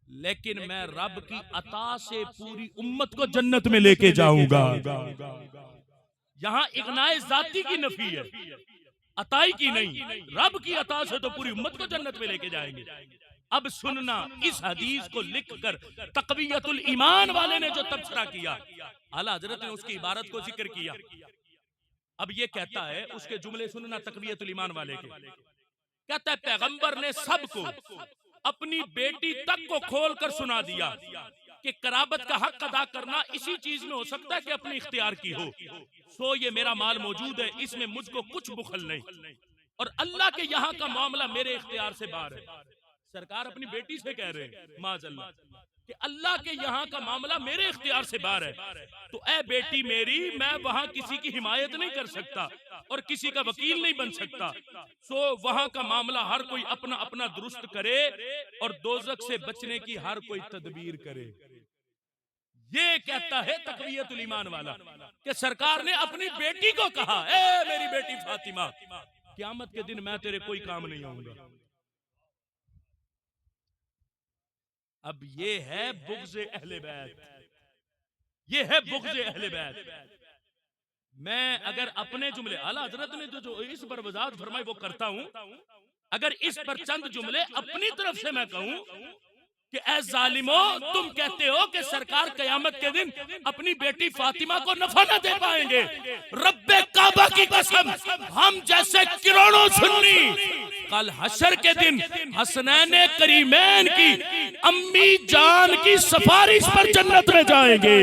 لیکن میں رب کی عطا سے پوری امت کو جنت میں لے کے جاؤں گا. یہاں اغنائے ذاتی کی نفی ہے عطائی کی نہیں. رب کی عطا سے تو پوری امت کو جنت میں لے کے جائیں گے. اب سننا اس حدیث کو لکھ کر تقویت الایمان والے نے جو تبصرہ کیا اعلیٰ حضرت نے اس کی عبارت کو ذکر کیا. اب یہ کہتا ہے اس کے جملے سننا تقویت الایمان والے کے. کہتا ہے پیغمبر نے سب کو اپنی بیٹی تک کو کھول کر سنا دیا کہ قرابت کا حق ادا کرنا اسی چیز میں ہو سکتا ہے کہ اپنے اختیار کی ہو. سو یہ میرا مال موجود ہے اس میں مجھ کو کچھ بخل نہیں اور اللہ کے یہاں کا معاملہ میرے اختیار سے باہر ہے. سرکار اپنی بیٹی سے کہہ رہے ہیں معاذ اللہ کہ اللہ کے یہاں کا معاملہ میرے اختیار سے باہر ہے. تو اے بیٹی میری میں وہاں کسی کی حمایت نہیں کر سکتا اور کسی کا وکیل نہیں بن سکتا. سو وہاں کا معاملہ ہر کوئی اپنا اپنا درست کرے اور دوزخ سے بچنے کی ہر کوئی تدبیر کرے. یہ کہتا ہے تقویت الایمان والا کہ سرکار نے اپنی بیٹی کو کہا اے میری بیٹی فاطمہ قیامت کے دن میں تیرے کوئی کام نہیں آؤں گا. اب یہ ہے بغض اہل بیت, یہ ہے بغض اہل بیت. میں اگر اپنے جملے اعلیٰ حضرت نے جو اس پر وضاحت فرمائی وہ کرتا ہوں, اگر اس پر چند جملے اپنی طرف سے میں کہوں کہ اے ظالمو تم کہتے ہو کہ سرکار قیامت کے دن اپنی بیٹی فاطمہ کو نفع نہ دے پائیں گے. رب کعبہ کی قسم ہم جیسے کروڑوں سنی کل حشر کے دن حسنین کریمین کی امی جان کی سفارش پر جنت میں جائیں گے.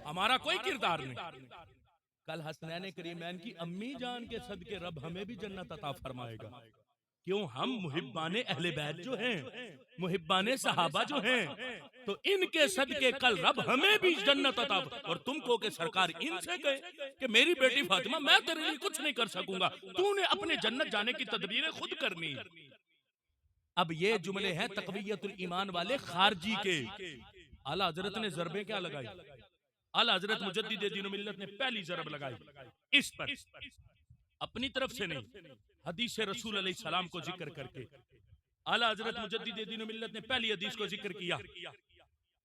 ہمارا کوئی کردار نہیں. کل حسنین کریمین کی امی جان کے صدقے رب ہمیں بھی جنت عطا فرمائے گا. کیوں ہم محبان اہل بیت جو ہیں, محبان صحابہ جو ہیں, تو ان کے صدقے کل رب ہمیں بھی جنت عطا. اور تم کو کہ سرکار ان سے کہے کہ میری بیٹی فاطمہ میں تیرے لیے کچھ نہیں کر سکوں گا, تو نے اپنے جنت جانے کی تدبیریں خود کرنی. اب یہ جملے ہیں تقویت الایمان والے خارجی کے. اعلیٰ حضرت نے ضربیں کیا لگائی؟ اعلیٰ حضرت مجدد دین و ملت نے پہلی ضرب لگائی اس پر اپنی طرف سے نہیں, حدیث رسول علیہ السلام کو ذکر کر کے. اعلیٰ حضرت مجدد دین و ملت نے پہلی حدیث کو ذکر کیا.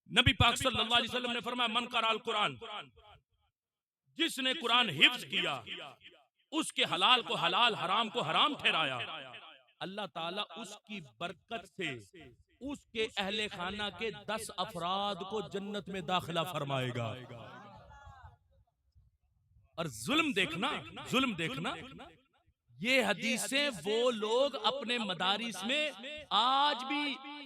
نبی پاک صلی اللہ علیہ وسلم نے فرمایا من قرأ القرآن, جس نے قرآن حفظ کیا اس کے حلال کو حلال حرام کو حرام ٹھہرایا, اللہ تعالیٰ اس کی برکت سے اس کے اہل خانہ کے 10 افراد کو جنت میں داخلہ فرمائے گا. اور ظلم دیکھنا, ظلم دیکھنا, یہ حدیثیں وہ لوگ اپنے مدارس میں آج بھی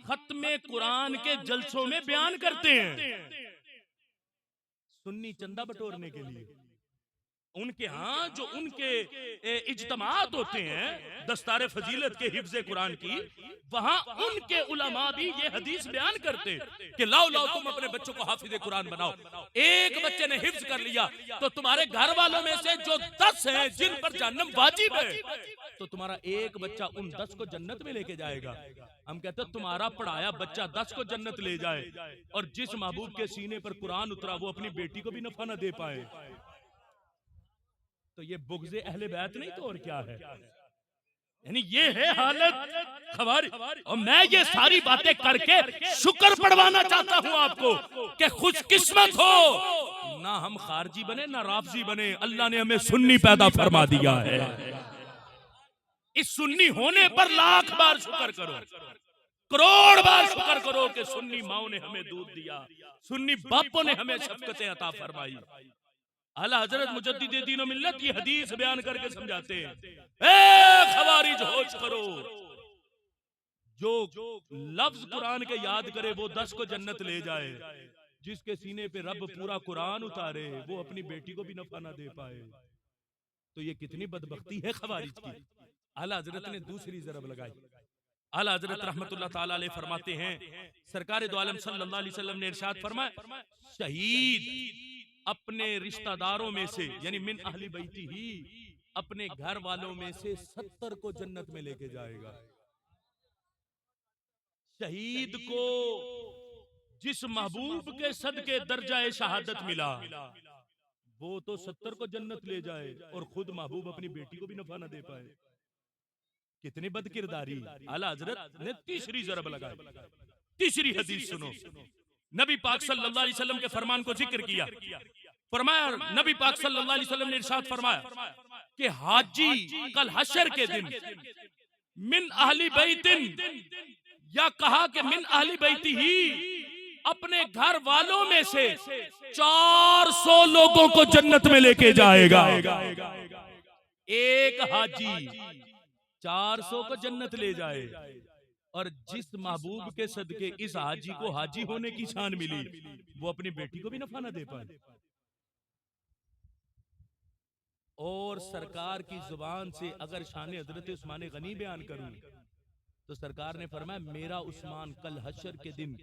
ختم قرآن کے جلسوں میں بیان کرتے ہیں سنی چندہ بٹورنے کے لیے. ان کے ہاں جو ان کے اجتماعات ہوتے ہیں دستار فضیلت کے حفظ قرآن کی, وہاں ان کے علماء بھی یہ حدیث بیان کرتے کہ لاؤ تم اپنے بچوں کو حافظ قرآن بناؤ. ایک بچے نے حفظ کر لیا تو تمہارے گھر والوں میں سے جو 10 ہیں جن پر جہنم واجب ہے, تو تمہارا ایک بچہ ان 10 کو جنت میں لے کے جائے گا. ہم کہتے ہیں تمہارا پڑھایا بچہ 10 کو جنت لے جائے اور جس محبوب کے سینے پر قرآن اترا وہ اپنی بیٹی کو بھی نفع نہ دے پائے, تو یہ بغض اہل بیت نہیں تو اور کیا ہے؟ یعنی یہ ہے حالت خوارج. اور میں یہ ساری باتیں کر کے شکر پڑھوانا چاہتا ہوں آپ کو کہ خوش قسمت ہو نہ ہم خارجی بنے نہ رافضی بنے, اللہ نے ہمیں سنی پیدا فرما دیا ہے. اس سنی ہونے پر لاکھ بار شکر کرو, کروڑ بار شکر کرو کہ سنی ماؤں نے ہمیں دودھ دیا, سنی باپوں نے ہمیں شفقتیں عطا فرمائی. اعلیٰ حضرت مجدد دین و ملت کی حدیث بیان کر کے سمجھاتے ہیں اے خوارج ہوش کرو, جو لفظ قرآن کے یاد کرے وہ 10 کو جنت لے جائے, جس کے سینے پہ رب پورا قرآن اتارے وہ اپنی بیٹی کو بھی نفع نہ دے پائے، تو یہ کتنی بدبختی ہے خوارج کی۔ اعلیٰ حضرت نے دوسری ضرب لگائی۔ اعلیٰ حضرت رحمت اللہ تعالی علیہ فرماتے ہیں، سرکار دو عالم صلی اللہ علیہ وسلم نے ارشاد فرمایا، شہید اپنے رشتہ داروں میں سے یعنی من اہل بیتی ہی اپنے گھر والوں میں سے 70 کو جنت میں لے کے جائے گا۔ شہید کو جس محبوب کے صدقے درجہ شہادت ملا وہ تو 70 کو جنت لے جائے اور خود محبوب اپنی بیٹی کو بھی نفع نہ دے پائے، کتنی بد کرداری۔ اعلیٰ حضرت نے تیسری ضرب لگائی۔ تیسری حدیث سنو، نبی پاک صلی اللہ علیہ وسلم کے فرمان کو ذکر کیا، فرمایا نبی پاک صلی اللہ علیہ وسلم نے ارشاد فرمایا کہ حاجی کل حشر کے دن من اہل بیت، یا کہا کہ من اہل بیتی ہی اپنے گھر والوں میں سے 400 لوگوں کو جنت میں لے کے جائے گا۔ ایک حاجی 400 کو جنت لے جائے، اور جس محبوب کے صدقے اس حاجی کو حاجی ہونے کی شان ملی وہ اپنی بیٹی کو بھی نفع نہ دے پائے۔ اور سرکار کی زبان سے اگر شان حضرت عثمان غنی بیان کروں تو سرکار نے فرمایا میرا عثمان کل حشر کے دن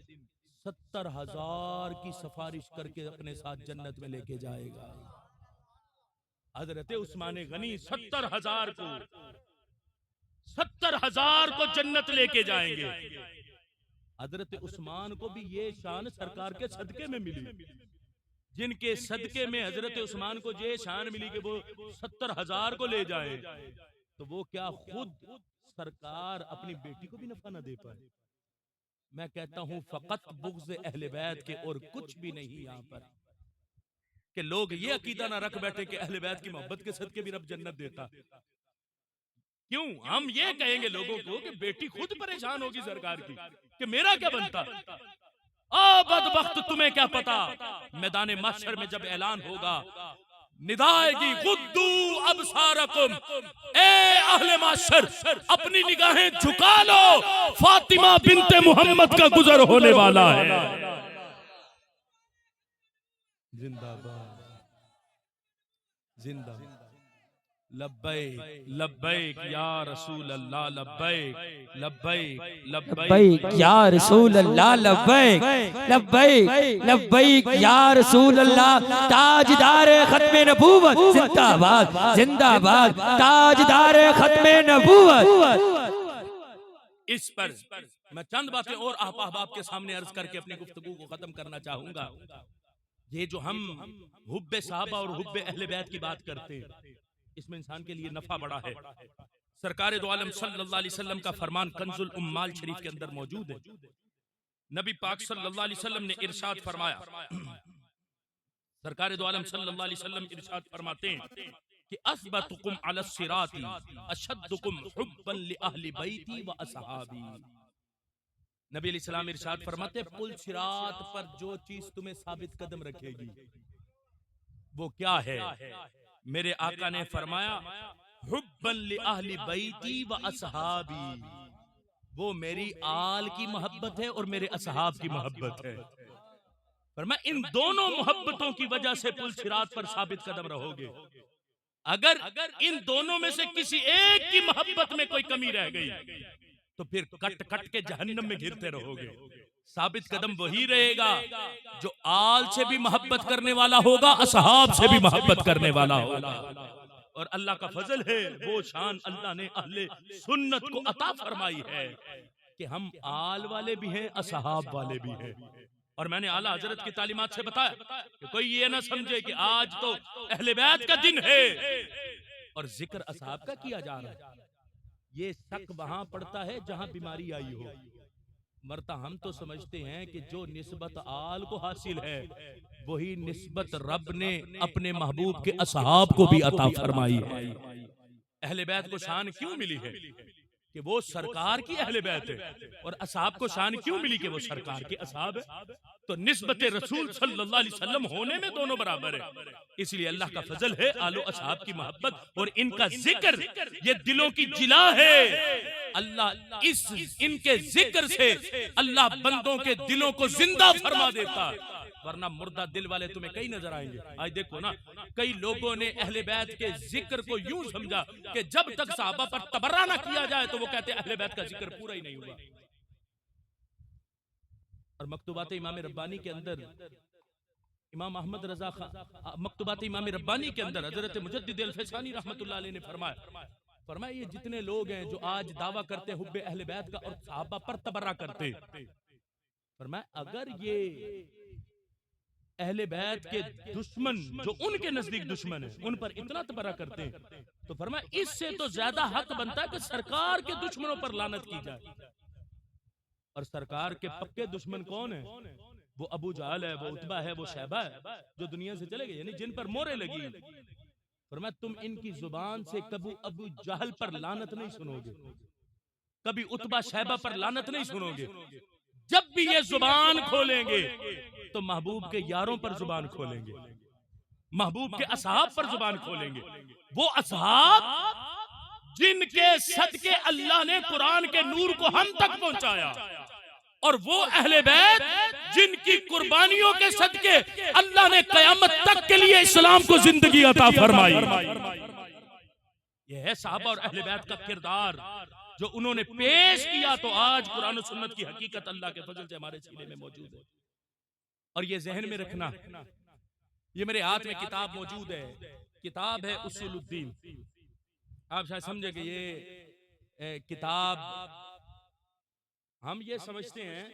70,000 کی سفارش کر کے اپنے ساتھ جنت میں لے کے جائے گا۔ حضرت عثمان غنی 70,000 کو جنت لے کے جائیں گے۔ حضرت عثمان کو بھی یہ شان سرکار کے صدقے میں ملی، جن کے صدقے میں حضرت عثمان کو یہ شان ملی کہ وہ 70,000 کو لے جائیں، تو وہ کیا خود سرکار اپنی بیٹی کو بھی نفع نہ دے پائے؟ میں کہتا ہوں فقط بغض اہل بیت کے اور کچھ بھی نہیں یہاں پر، کہ لوگ یہ عقیدہ نہ رکھ بیٹھے کہ اہل بیت کی محبت کے صدقے بھی رب جنت دیتا۔ کیوں ہم یہ کہیں گے لوگوں کو کہ بیٹی خود پریشان ہوگی سرکار کی کہ میرا کیا بنتا؟ بدبخت تمہیں کیا پتا، میدان محشر میں جب اعلان ہوگا ندائے گی غدو ابصارکم، اے اہل محشر اپنی نگاہیں جھکا لو، فاطمہ بنت محمد کا گزر ہونے والا ہے۔ زندہ باد، زندہ لبیک لبیک یا رسول اللہ، لبیک لبیک لبیک یا رسول اللہ، لبیک لبیک لبیک یا رسول اللہ۔ تاجدار ختم نبوت زندہ باد، زندہ باد تاجدار ختم نبوت۔ اس پر میں چند باتیں اور احباب کے سامنے عرض کر کے اپنی گفتگو کو ختم کرنا چاہوں گا۔ یہ جو ہم حب صحابہ اور حب اہل بیت کی بات کرتے ہیں، اس میں انسان کے لیے نفع بڑا ہے۔ سرکار دو عالم صلی اللہ علیہ وسلم کا فرمان کنز الامال شریف کے اندر موجود ہے۔ نبی پاک صلی اللہ علیہ وسلم نے ارشاد فرمایا، سرکار دو عالم صلی اللہ علیہ وسلم ارشاد فرماتے ہیں کہ اثبتکم علی الصراط اشدکم حبا لأہل بیتی و اصحابی۔ نبی علیہ السلام ارشاد فرماتے ہیں پل صراط پر جو چیز تمہیں ثابت قدم رکھے گی وہ کیا ہے؟ میرے آقا نے فرمایا حبا لأہل بیتی و اصحابی، وہ میری آل کی محبت ہے اور میرے اصحاب کی محبت ہے۔ فرمایا ان دونوں محبتوں کی وجہ سے پل صراط پر ثابت قدم رہو گے۔ اگر ان دونوں میں سے کسی ایک کی محبت میں کوئی کمی رہ گئی تو پھر کٹ کٹ کے جہنم میں گھرتے رہو گے۔ ثابت قدم وہی رہے گا جو آل سے بھی محبت کرنے والا ہوگا، اصحاب سے بھی محبت کرنے والا ہوگا۔ اور اللہ کا فضل ہے، وہ شان اللہ نے اہل سنت کو عطا فرمائی ہے کہ ہم آل والے بھی ہیں، اصحاب والے بھی ہیں۔ اور میں نے اعلیٰ حضرت کی تعلیمات سے بتایا کہ کوئی یہ نہ سمجھے کہ آج تو اہل بیت کا دن ہے اور ذکر اصحاب کا کیا جا رہا ہے۔ یہ شک وہاں پڑتا ہے جہاں بیماری آئی ہو، ورنہ ہم تو سمجھتے ہیں کہ جو نسبت آل کو حاصل ہے وہی نسبت رب نے اپنے محبوب کے اصحاب کو بھی عطا فرمائی ہے۔ اہل بیت کو شان کیوں ملی ہے کہ وہ سرکار کی اہل بیت ہے، اور اصحاب کو شان کیوں ملی کہ وہ سرکار کے اصحاب ہے؟ تو نسبت رسول صلی اللہ علیہ وسلم ہونے میں دونوں برابر ہے۔ اس لیے اللہ کا فضل ہے، آل و اصحاب کی محبت اور ان کا ذکر یہ دلوں کی جلا ہے۔ اللہ ان کے ذکر سے اللہ بندوں کے دلوں کو زندہ فرما دیتا۔ ورنہ مردہ دل والے تمہیں کئی نظر آئیں گے. آج دیکھو نا, کئی لوگوں نے اہل بیت کے ذکر کو یوں سمجھا کہ جب تک صحابہ پر تبرہ نہ کیا جائے تو وہ کہتے ہیں اہل بیت کا ذکر پورا ہی نہیں ہوا. اور مکتوبات امام ربانی کے اندر امام احمد رضا مکتوبات امام ربانی کے اندر حضرت مجدد الفسانی رحمت اللہ علیہ نے فرمایا یہ جتنے لوگ ہیں جو آج دعویٰ کرتے حب اہل بیت کا اور صحابہ پر تبرہ کرتے, فرمایا اگر یہ اہل بیت کے دشمن جو ان کے نزدیک دشمن ہیں ان پر اتنا تبرہ کرتے ہیں تو فرمایا اس سے تو زیادہ حق بنتا ہے کہ سرکار کے دشمنوں پر لعنت کی جائے. اور سرکار کے پکے دشمن کون ہیں؟ وہ ابو جہل ہے, وہ عتبہ ہے, وہ شیبہ ہے, جو دنیا سے چلے گئے, یعنی جن پر مورے لگی. فرمایا تم ان کی زبان سے کبھی ابو جہل پر لعنت نہیں سنو گے, کبھی عتبہ شیبہ پر لعنت نہیں سنو گے. جب بھی یہ زبان کھولیں گے تو محبوب کے یاروں پر زبان کھولیں گے, محبوب کے اصحاب پر زبان کھولیں گے. وہ اصحاب جن کے صدقے اللہ نے قرآن کے نور کو ہم تک پہنچایا, اور وہ اہل بیت جن کی قربانیوں کے صدقے اللہ نے قیامت تک کے لیے اسلام کو زندگی عطا فرمائی. یہ ہے صحابہ اور اہل بیت کا کردار جو انہوں نے پیش کیا, تو آج قرآن و سنت کی حقیقت اللہ کے فضل سے ہمارے سینے میں موجود ہے. اور یہ ذہن میں رکھنا, یہ میرے ہاتھ میں کتاب موجود ہے, کتاب ہے اصول الدین. آپ شاید سمجھے کہ یہ کتاب, ہم یہ سمجھتے ہیں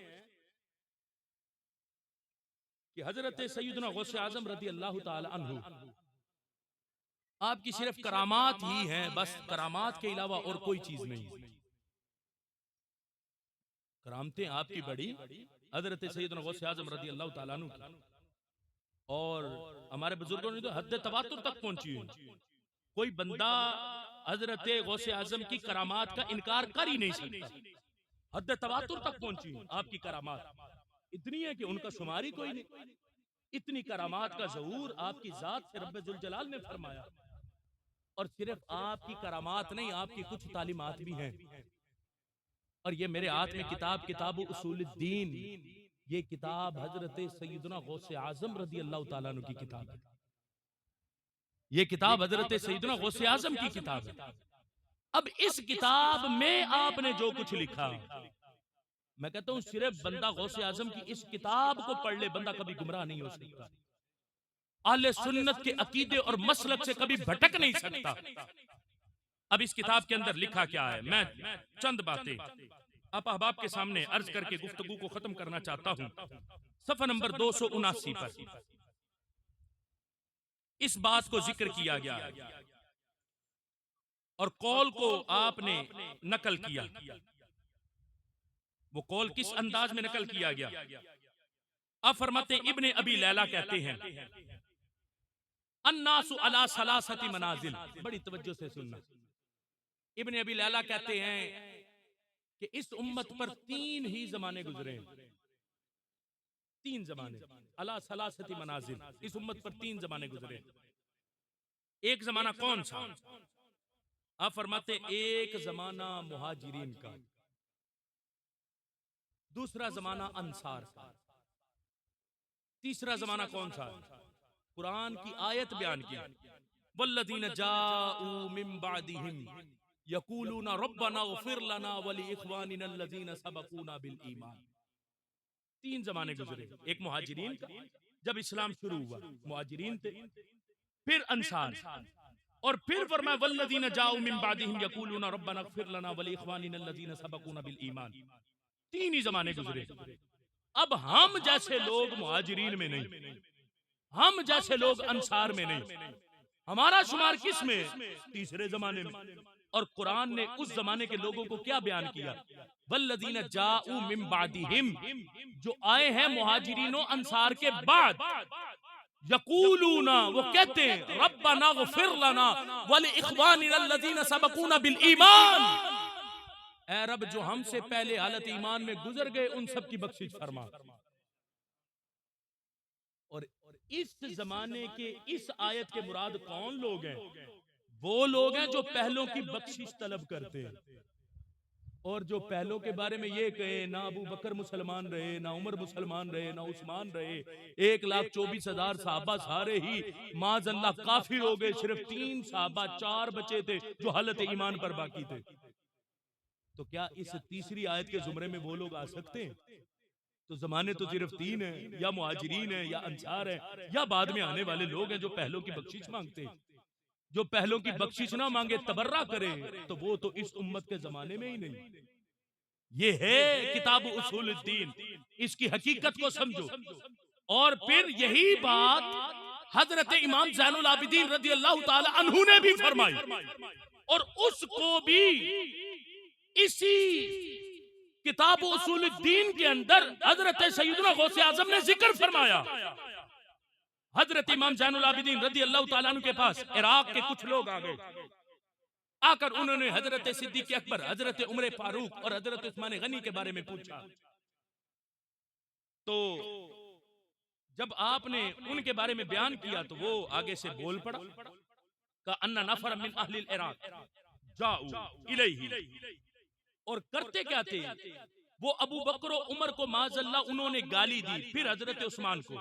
کہ حضرت سیدنا غوث اعظم رضی اللہ تعالی عنہ آپ کی صرف کرامات ہی ہیں, بس کرامات کے علاوہ اور کوئی چیز نہیں. کرامتیں آپ کی بڑی حضرت سیدنا غوث اعظم رضی اللہ تعالیٰ عنہ کی, اور ہمارے بزرگوں نے تو حد تواتر تک پہنچی ہے. کوئی بندہ حضرت غوث اعظم کی کرامات کا انکار کر ہی نہیں سکتا. حد تواتر تک پہنچی آپ کی کرامات, اتنی ہے کہ ان کا شمار ہی کوئی نہیں. اتنی کرامات کا ظہور آپ کی ذات سے رب ذوالجلال نے فرمایا. اور صرف آپ کی کرامات نہیں, آپ کی کچھ تعلیمات بھی ہیں. اور یہ میرے ہاتھ میں کتاب, کتاب اصول الدین, یہ کتاب حضرت سیدنا غوث اعظم رضی اللہ تعالیٰ عنہ کی کتاب ہے. یہ کتاب حضرت سیدنا غوث اعظم کی کتاب ہے. اب اس کتاب میں آپ نے جو کچھ لکھا, میں کہتا ہوں صرف بندہ غوث اعظم کی اس کتاب کو پڑھ لے, بندہ کبھی گمراہ نہیں ہو سکتا, اہل سنت کے عقیدے اور مسلک سے کبھی بھٹک نہیں سکتا. اب اس کتاب کے اندر لکھا کیا ہے, میں چند باتیں آپ احباب کے سامنے عرض کر کے گفتگو کو ختم کرنا چاہتا ہوں. صفحہ نمبر 279 پر اس بات کو ذکر کیا گیا اور قول کو آپ نے نقل کیا. وہ قول کس انداز میں نقل کیا گیا؟ آپ فرماتے ہیں ابن ابی لیلہ کہتے ہیں الناس علی ثلاثۃ منازل. بڑی توجہ سے سننا. ابن ابی لیلہ کہتے ہیں کہ اس امت پر 3 ہی زمانے گزرے ہیں. 3 زمانے علی ثلاثۃ منازل, اس امت پر 3 زمانے گزرے. ایک زمانہ کون سا؟ آپ فرماتے ایک زمانہ مہاجرین کا, دوسرا زمانہ انصار کا, تیسرا زمانہ کون سا؟ قرآن کی آیت بیان کی والذین جاءوا من بعدہم یقولون ربنا اغفر لنا ولاخواننا الذین سبقونا بالایمان. 3 زمانے گزرے. ایک مہاجرین کا, جب اسلام شروع ہوا مہاجرین تھے, پھر انصار, اور پھر فرمایا والذین جاءوا من بعدہم یقولون ربنا اغفر لنا ولاخواننا الذین سبقونا بالایمان. 3 ہی زمانے گزرے. اب ہم جیسے لوگ مہاجرین میں نہیں, ہم جیسے لوگ انصار میں نہیں, ہمارا شمار کس میں؟ تیسرے زمانے میں. اور قرآن نے اس زمانے کے لوگوں کو کیا بیان کیا؟ والذین جاءوا من بعدہم, جو آئے ہیں مہاجرین و انصار کے بعد, یقولون, وہ کہتے ہیں ربنا اغفر لنا ولاخواننا الذین سبقونا بالایمان, اے رب جو ہم سے پہلے حالت ایمان میں گزر گئے ان سب کی بخشش فرما. اور اس زمانے کے اس آیت کے مراد کون لوگ ہیں؟ وہ لوگ ہیں جو پہلوں کی بخشش طلب کرتے ہیں. اور جو پہلوں کے بارے میں یہ کہے نہ ابو بکر مسلمان رہے، نہ عمر مسلمان رہے، نہ عثمان رہے، 1,24,000 صحابہ سارے ہی معاذ اللہ کافر ہو گئے، صرف 3 صحابہ 4 بچے تھے جو حالت ایمان پر باقی تھے، تو کیا اس تیسری آیت کے زمرے میں وہ لوگ آ سکتے ہیں؟ تو زمانے تو صرف 3 ہیں، یا مہاجرین ہیں، یا انصار ہیں، یا بعد میں آنے والے لوگ ہیں جو پہلوں کی بخشش مانگتے ہیں۔ جو پہلوں کی بخشش نہ مانگے تبرہ کرے تو وہ تو اس امت کے زمانے میں ہی نہیں۔ یہ ہے کتاب اصول الدین، اس کی حقیقت کو سمجھو۔ اور پھر یہی بات حضرت امام زین العابدین رضی اللہ تعالی عنہ نے بھی فرمائی، اور اس کو بھی اسی کتاب اصول الدین کے اندر حضرت سیدنا غوث اعظم نے ذکر فرمایا۔ حضرت امام زین العابدین رضی اللہ تعالیٰ عنہ کے پاس عراق کے کچھ لوگ آ گئے، آ کر انہوں نے حضرت صدیق اکبر، حضرت عمر فاروق اور حضرت عثمان غنی کے بارے میں پوچھا۔ تو جب آپ نے ان کے بارے میں بیان کیا تو وہ آگے سے بول پڑا کہ ان نفر من اہل العراق جاؤ الیہ، اور کرتے کیا تھے وہ ابو بکر و عمر کو معاذ اللہ انہوں نے گالی دی، پھر حضرت عثمان کو،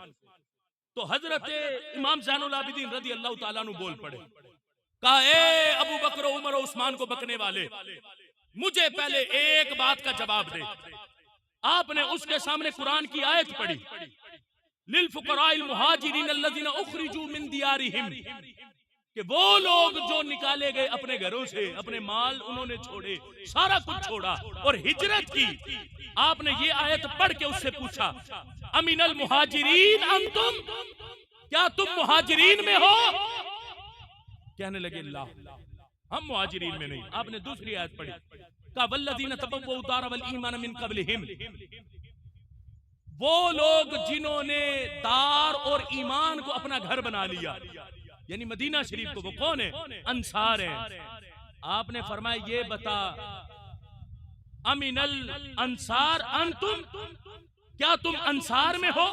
تو حضرت امام زین العابدین رضی اللہ تعالیٰ عنہ بول پڑے، کہا اے ابو بکر و عمر و عثمان کو بکنے والے، مجھے پہلے ایک بات کا جواب دے۔ آپ نے اس کے سامنے قرآن کی آیت پڑھی، للفقراء المہاجرین الذین اخرجوا من دیارہم، کہ وہ لوگ جو نکالے گئے اپنے گھروں سے، اپنے مال انہوں نے چھوڑے، سارا کچھ چھوڑا اور ہجرت کی۔ آپ نے یہ آیت پڑھ کے اس سے پوچھا امین المہاجرین انتم، کیا تم مہاجرین میں ہو؟ کہنے لگے لا، ہم مہاجرین میں نہیں۔ آپ نے دوسری آیت پڑھی، کہا والذین تبوؤا الدار والایمان من قبلہم، وہ لوگ جنہوں نے دار اور ایمان کو اپنا گھر بنا لیا، یعنی مدینہ شریف کو، وہ کون ہے؟ انصار ہیں۔ آپ نے فرمایا یہ بتا امین الانصار انتم، کیا تم انصار میں ہو؟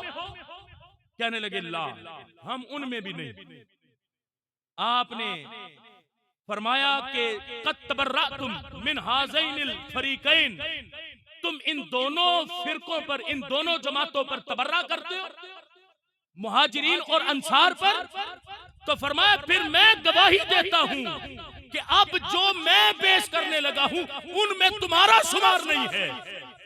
کہنے لگے لا، ہم ان میں بھی نہیں۔ آپ نے فرمایا کہ قد تبرأتم من ہذین الفریقین، تم ان دونوں فرقوں پر، ان دونوں جماعتوں پر تبرہ کرتے ہو، مہاجرین اور انصار پر۔ تو فرمایا پھر میں گواہی دیتا ہوں کہ اب جو میں پیش کرنے لگا ہوں ان میں تمہارا شمار نہیں ہے،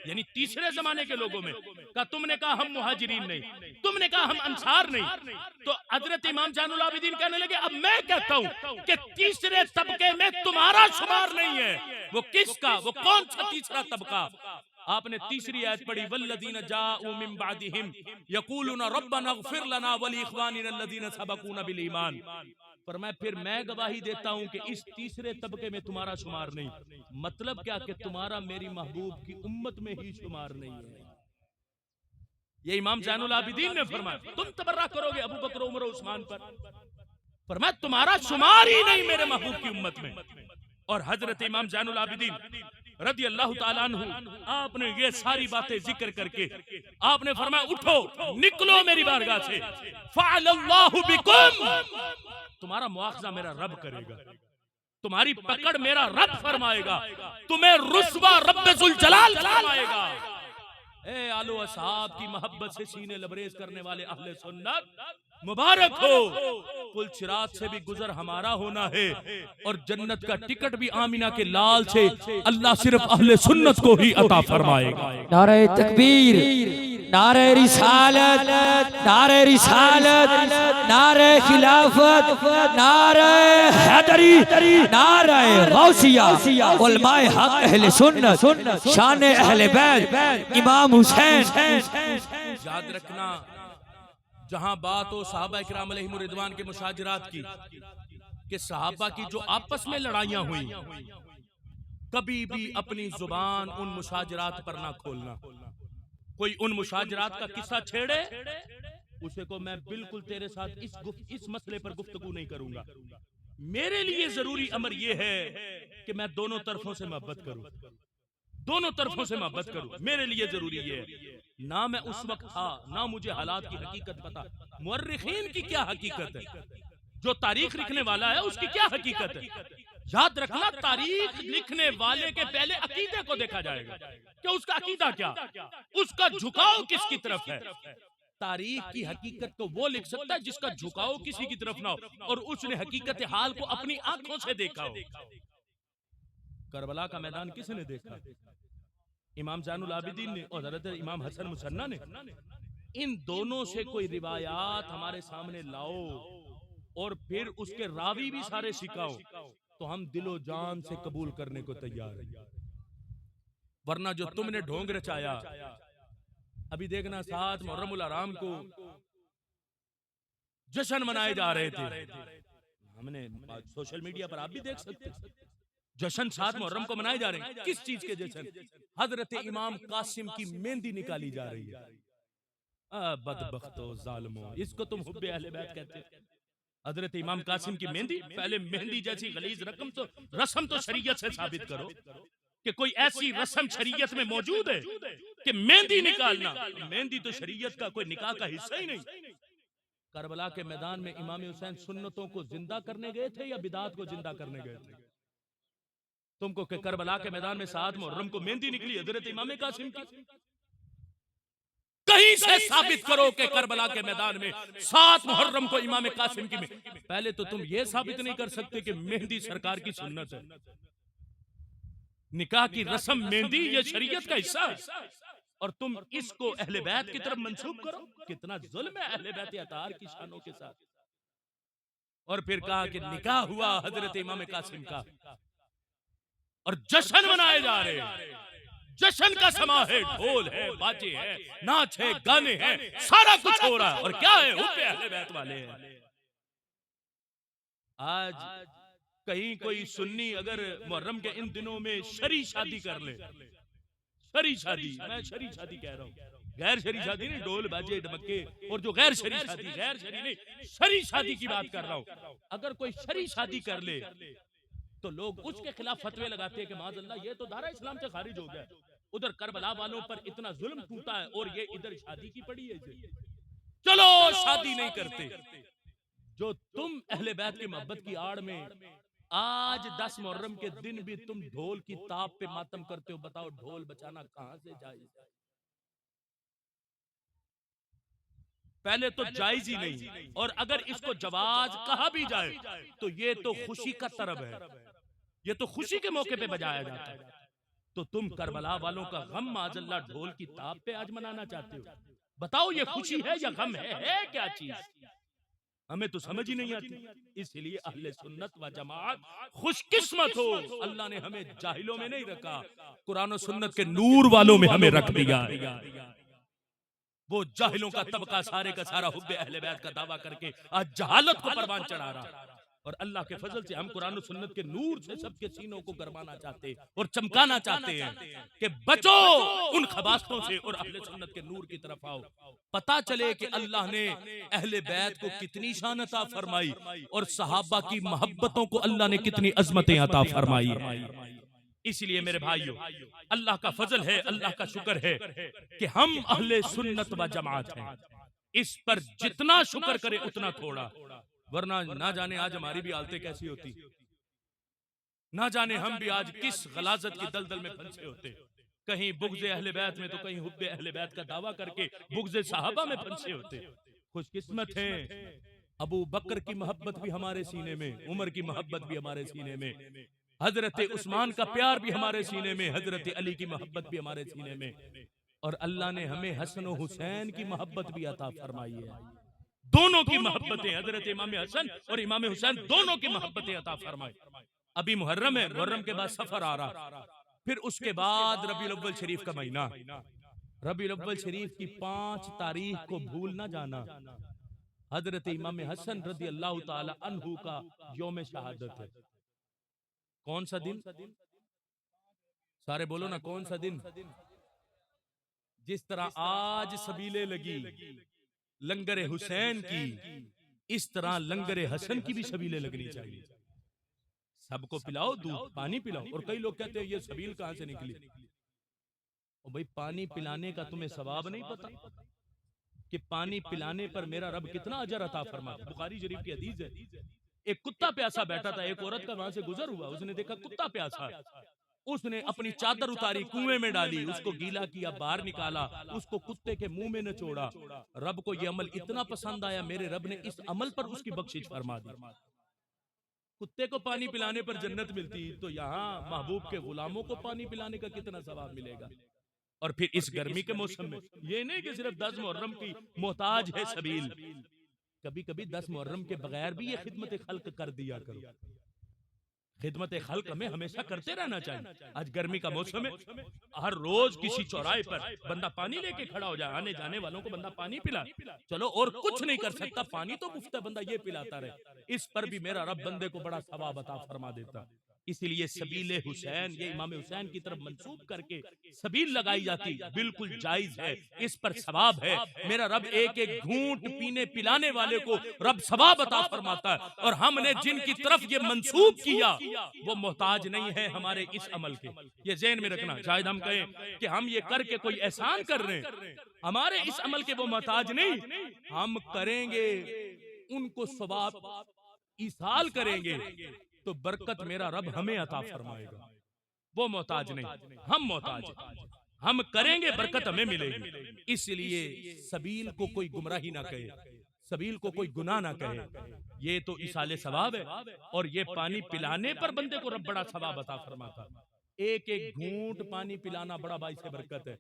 یعنی تیسرے زمانے کے لوگوں میں۔ کہ تم نے کہا ہم مہاجرین نہیں، تم نے کہا ہم انصار نہیں، تو حضرت امام زین العابدین کہنے لگے اب میں کہتا ہوں کہ تیسرے طبقے میں تمہارا شمار نہیں ہے۔ وہ کس کا؟ وہ کون سا تیسرا طبقہ؟ آپ نے تیسری آیت پڑھی والذین جاءوا من بعدہم یقولون ربنا اغفر لنا ولاخواننا الذین سبقونا بالایمان۔ فرمایا پھر میں گواہی دیتا ہوں کہ اس تیسرے طبقے میں تمہارا شمار نہیں۔ مطلب کیا کہ تمہارا میری محبوب کی امت میں ہی شمار نہیں ہے۔ یہ امام زین العابدین نے فرمایا تم تبرہ کرو گے ابو بکر عمر و عثمان پر، فرمایا تمہارا شمار ہی نہیں میرے محبوب کی امت میں۔ اور حضرت امام زین العابدین رضی اللہ تعالیٰ عنہ آپ نے یہ ساری باتیں ذکر کر کے آپ نے فرمایا اٹھو نکلو میری بارگاہ سے، فعل اللہ بکم، تمہارا مواخذہ میرا رب کرے گا، تمہاری پکڑ میرا رب فرمائے گا، تمہیں رسوا رب ذوالجلال فرمائے گا۔ اے آل و اصحاب کی محبت سے سینے لبریز کرنے والے اہل سنت مبارک ہو، پل صراط سے بھی گزر ہمارا ہونا ہے اور جنت کا ٹکٹ بھی آمینہ کے لال سے اللہ صرف اہل سنت کو ہی عطا فرمائے گا۔ نعرہ تکبیر، نعرہ رسالت، نعرہ رسالت، نعرہ خلافت، نعرہ حیدری، نعرہ غوثیہ، علماء حق اہل سنت، شان اہل بیت، امام حسین۔ یاد رکھنا جہاں بات ہو صحابہ کرام علیہم الرضوان کے مشاجرات کی، کہ صحابہ کی جو آپس میں لڑائیاں ہوئی، کبھی بھی اپنی زبان ان مشاجرات پر نہ کھولنا۔ کوئی ان مشاجرات کا قصہ چھیڑے اسے کو میں بالکل تیرے ساتھ اس مسئلے پر گفتگو نہیں کروں گا۔ میرے لیے ضروری امر یہ ہے کہ میں دونوں طرفوں سے محبت کروں، دونوں طرفوں سے محبت کروں، میرے لیے ضروری یہ ہے۔ نہ میں اس وقت تھا، نہ مجھے حالات کی حقیقت پتا، مورخین کی کیا حقیقت ہے، جو تاریخ لکھنے والا ہے اس کی کیا حقیقت ہے، یاد رکھنا تاریخ لکھنے والے کے پہلے عقیدے کو دیکھا جائے گا کہ اس کا عقیدہ کیا، اس کا جھکاؤ کس کی طرف ہے۔ تاریخ کی حقیقت تو وہ لکھ سکتا ہے جس کا جھکاؤ کسی کی طرف نہ ہو اور اس نے حقیقت حال کو اپنی آنکھوں سے دیکھا ہو۔ کربلا کا میدان کس نے دیکھا؟ امام زین العابدین نے اور حضرت امام حسن مصنع نے۔ ان دونوں سے کوئی روایات ہمارے سامنے لاؤ اور پھر اس کے راوی بھی سارے سکھاؤ تو ہم دل و جان سے قبول کرنے کو تیار ہیں، ورنہ جو تم نے ڈھونگ رچایا۔ ابھی دیکھنا 7 محرم الحرام کو جشن منائے جا رہے تھے، ہم نے سوشل میڈیا پر آپ بھی دیکھ سکتے ہیں، جشن 7 محرم کو منائے جا رہے ہیں۔ کس چیز کے جشن؟ حضرت امام قاسم کی مہندی نکالی جا رہی ہے۔ بدبختو ظالمو، اس کو تم حب اہل بیت کہتے ہیں؟ حضرت امام قاسم کی مہندی؟ پہلے مہندی جیسی غلیظ رسم تو شریعت سے ثابت کرو کہ کوئی ایسی رسم شریعت میں موجود ہے کہ مہندی نکالنا؟ مہندی تو شریعت کا کوئی نکاح کا حصہ ہی نہیں۔ کربلا کے میدان میں امام حسین سنتوں کو زندہ کرنے گئے تھے یا بدعات کو زندہ کرنے گئے تھے؟ تم کو کہ کربلا کے میدان میں 7 محرم کو مہندی نکلی حضرت امام قاسم کی؟ کہیں سے ثابت کرو کہ کربلا کے میدان میں 7 محرم کو امام قاسم کی مہندی۔ پہلے تو تم یہ ثابت نہیں کر سکتے کہ مہندی سرکار کی سنت ہے۔ نکاح کی رسم مہندی یہ شریعت کا حصہ ہے اور تم اس کو اہل بیت کی طرف منسوب کرو۔ کتنا ظلم ہے اہل بیت اطہار کی شانوں کے ساتھ۔ اور پھر کہا کہ نکاح ہوا حضرت امام قاسم کا اور جشن منائے جا رہے ہیں۔ جشن کا سما ہے، ڈھول ہے، باجے ہے، ناچ ہے، گانے ہیں، سارا کچھ ہو رہا ہے، اور کیا ہے؟ حب اہل بیت والے ہیں۔ آج کہیں کوئی سنی اگر محرم کے ان دنوں میں شرعی شادی کر لے، شرعی شادی، میں شرعی شادی کہہ رہا ہوں، غیر شرعی شادی نہیں، ڈھول باجے ڈمکے اور جو غیر شرعی شادی، غیر شرعی نہیں، شرعی شادی کی بات کر رہا ہوں۔ اگر کوئی شرعی شادی کر لے تو لوگ اس کے خلاف فتوے لگاتے ہیں کہ معاذ اللہ یہ تو دارہ اسلام سے خارج ہو گیا، ادھر کربلا والوں پر اتنا ظلم ٹوٹا ہے اور یہ ادھر شادی کی پڑی ہے۔ چلو شادی نہیں کرتے۔ جو تم اہل بیت کی محبت کی آڑ میں آج 10 محرم کے دن بھی تم ڈھول کی تاپ پہ ماتم کرتے ہو، بتاؤ ڈھول بچانا کہاں سے جائز ہے؟ پہلے تو جائز ہی نہیں، اور اگر اس کو جواز کہا بھی جائے تو یہ تو خوشی کا طرب ہے، یہ تو خوشی کے موقع پہ بجایا جاتا ہے۔ تو تم کربلا والوں کا غم معاذ اللہ ڈھول کی تاپ پہ آج منانا چاہتے ہو؟ بتاؤ یہ خوشی ہے یا غم ہے کیا چیز؟ ہمیں تو سمجھ ہی نہیں آتی۔ اس لیے اہل سنت و جماعت خوش قسمت ہو، اللہ نے ہمیں جاہلوں میں نہیں رکھا، قرآن و سنت کے نور والوں میں ہمیں رکھ دیا۔ وہ جاہلوں کا طبقہ سارے کا سارا حب اہل بیت کا دعویٰ کر کے آج جہالت کو پروان چڑھا رہا، اور اللہ کے فضل سے ہم قرآن و سنت کے نور سے سب کے سینوں کو گرمانا چاہتے اور چمکانا چاہتے ہیں کہ بچو ان خباثتوں سے اور اہل سنت کے نور کی طرف آؤ۔ پتا چلے کہ اللہ نے اہل بیت کو کتنی شان عطا فرمائی اور صحابہ کی محبتوں کو اللہ نے کتنی عظمتیں عطا فرمائی۔ اس لیے میرے بھائیو، اللہ کا فضل ہے، اللہ کا شکر ہے کہ ہم اہل سنت و جماعت ہیں۔ اس پر جتنا شکر کرے اتنا تھوڑا، ورنہ نہ جانے آج ہماری بھی حالتیں کیسی ہوتی، نہ جانے ہم بھی آج کس غلاظت کی دلدل میں پھنسے ہوتے، کہیں بغض اہل بیت میں تو کہیں حب اہل بیت کا دعویٰ کر کے بغض صحابہ میں پھنسے ہوتے۔ خوش قسمت ہیں، ابو بکر کی محبت بھی ہمارے سینے میں، عمر کی محبت بھی ہمارے سینے میں، حضرت عثمان کا پیار بھی ہمارے سینے میں، حضرت علی کی محبت بھی ہمارے سینے میں، اور اللہ نے ہمیں حسن و حسین کی محبت بھی عطا فرمائی ہے۔ دونوں کی محبتیں، حضرت امام حسن اور امام حسین دونوں کی محبتیں عطا فرمائی۔ ابھی محرم ہے، محرم کے بعد سفر آ رہا، پھر اس کے بعد ربیع الاول شریف کا مہینہ۔ ربیع الاول شریف کی 5 تاریخ کو بھول نہ جانا، حضرت امام حسن رضی اللہ تعالی عنہ کا یوم شہادت ہے۔ کون سا دن؟ سارے بولو نا، کون سا دن؟ جس طرح آج سبیلے لگی لنگر حسین کی، اس طرح لنگر حسن کی بھی سبیلیں لگنی چاہیے۔ سب کو پلاؤ دودھ، پانی پلاؤ۔ اور کئی لوگ کہتے ہیں یہ سبیل کہاں سے نکلی؟ اور بھئی پانی پلانے کا تمہیں ثواب نہیں پتا کہ پانی پلانے پر میرا رب کتنا اجر عطا فرماتا ہے؟ بخاری شریف کی حدیث ہے، ایک کتا پیاسا بیٹھا تھا، ایک عورت کا وہاں سے گزر ہوا، اس نے دیکھا کتا پیاسا، اس نے اپنی چادر اتاری، کنویں میں ڈالی، اس کو گیلا کیا، باہر نکالا، اس کو کتے کے منہ میں نچوڑا۔ رب کو یہ عمل اتنا پسند آیا، میرے رب نے اس عمل پر اس کی بخشش فرما دی۔ کتے کو پانی پلانے پر جنت ملتی، تو یہاں محبوب کے غلاموں کو پانی پلانے کا کتنا ثواب ملے گا۔ اور پھر اس گرمی کے موسم میں یہ نہیں کہ صرف 10 محرم کی محتاج ہے سبیل، کبھی کبھی 10 محرم کے بغیر بھی یہ خدمت خلق کر دیا کرو۔ خدمت خلق ہمیں ہمیشہ کرتے رہنا چاہیے۔ آج گرمی کا موسم ہے، ہر روز کسی چوراہے پر بندہ پانی لے کے کھڑا ہو جائے، آنے جانے والوں کو بندہ پانی پلا، چلو اور کچھ نہیں کر سکتا، پانی تو مفت ہے، بندہ یہ پلاتا رہے، اس پر بھی میرا رب بندے کو بڑا ثواب عطا فرما دیتا۔ اسی لیے سبیل حسین، یہ امام حسین کی طرف منسوب کر کے سبیل لگائی جاتی، بالکل جائز ہے، اس پر ثواب ہے۔ میرا رب ایک ایک گھونٹ پینے پلانے والے کو رب ثواب عطا فرماتا ہے، اور ہم نے جن کی طرف یہ منسوب کیا وہ محتاج نہیں ہے ہمارے اس عمل کے۔ یہ ذہن میں رکھنا، شاید ہم کہیں کہ ہم یہ کر کے کوئی احسان کر رہے ہیں، ہمارے اس عمل کے وہ محتاج نہیں، ہم کریں گے ان کو ثواب ایصال کریں گے تو برکت میرا رب ہمیں عطا فرمائے گا، وہ محتاج نہیں، ہم محتاج ہیں، ہم کریں گے برکت ہمیں ملے گی۔ اس لیے سبیل کو کوئی گمراہی نہ کہے، سبیل کو کوئی گناہ نہ کہے، یہ تو ایصال ثواب ہے، اور یہ پانی پلانے پر بندے کو رب بڑا ثواب عطا فرماتا۔ ایک ایک گھونٹ پانی پلانا بڑا باعث برکت ہے۔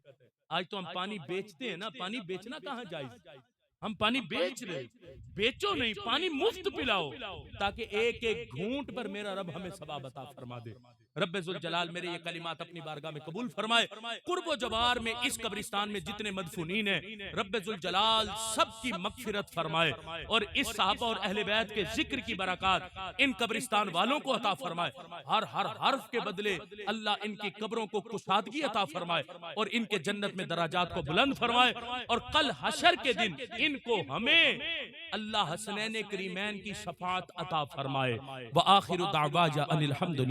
آج تو ہم پانی بیچتے ہیں نا، پانی بیچنا کہاں جائز؟ ہم پانی بیچ رہے، بیچو نہیں، پانی مفت پلاؤ، تاکہ ایک ایک گھونٹ پر میرا رب ہمیں ثواب عطا فرما دے۔ رب ذوالجلال میرے یہ کلمات اپنی بارگاہ میں قبول فرمائے۔ قرب و جوار میں اس قبرستان میں جتنے مدفونین ہیں، رب ذوالجلال سب کی مغفرت فرمائے، اور اس صحابہ اور اہل بیت کے ذکر کی برکات ان قبرستان والوں کو عطا فرمائے۔ ہر حرف کے بدلے اللہ ان کی قبروں کو کشادگی عطا فرمائے، اور ان کے جنت میں درجات کو بلند فرمائے، اور کل حشر کے دن ان کو ہمیں اللہ حسنین کریمین کی شفاعت عطا فرمائے۔ وآخر دعوانا ان الحمد للہ۔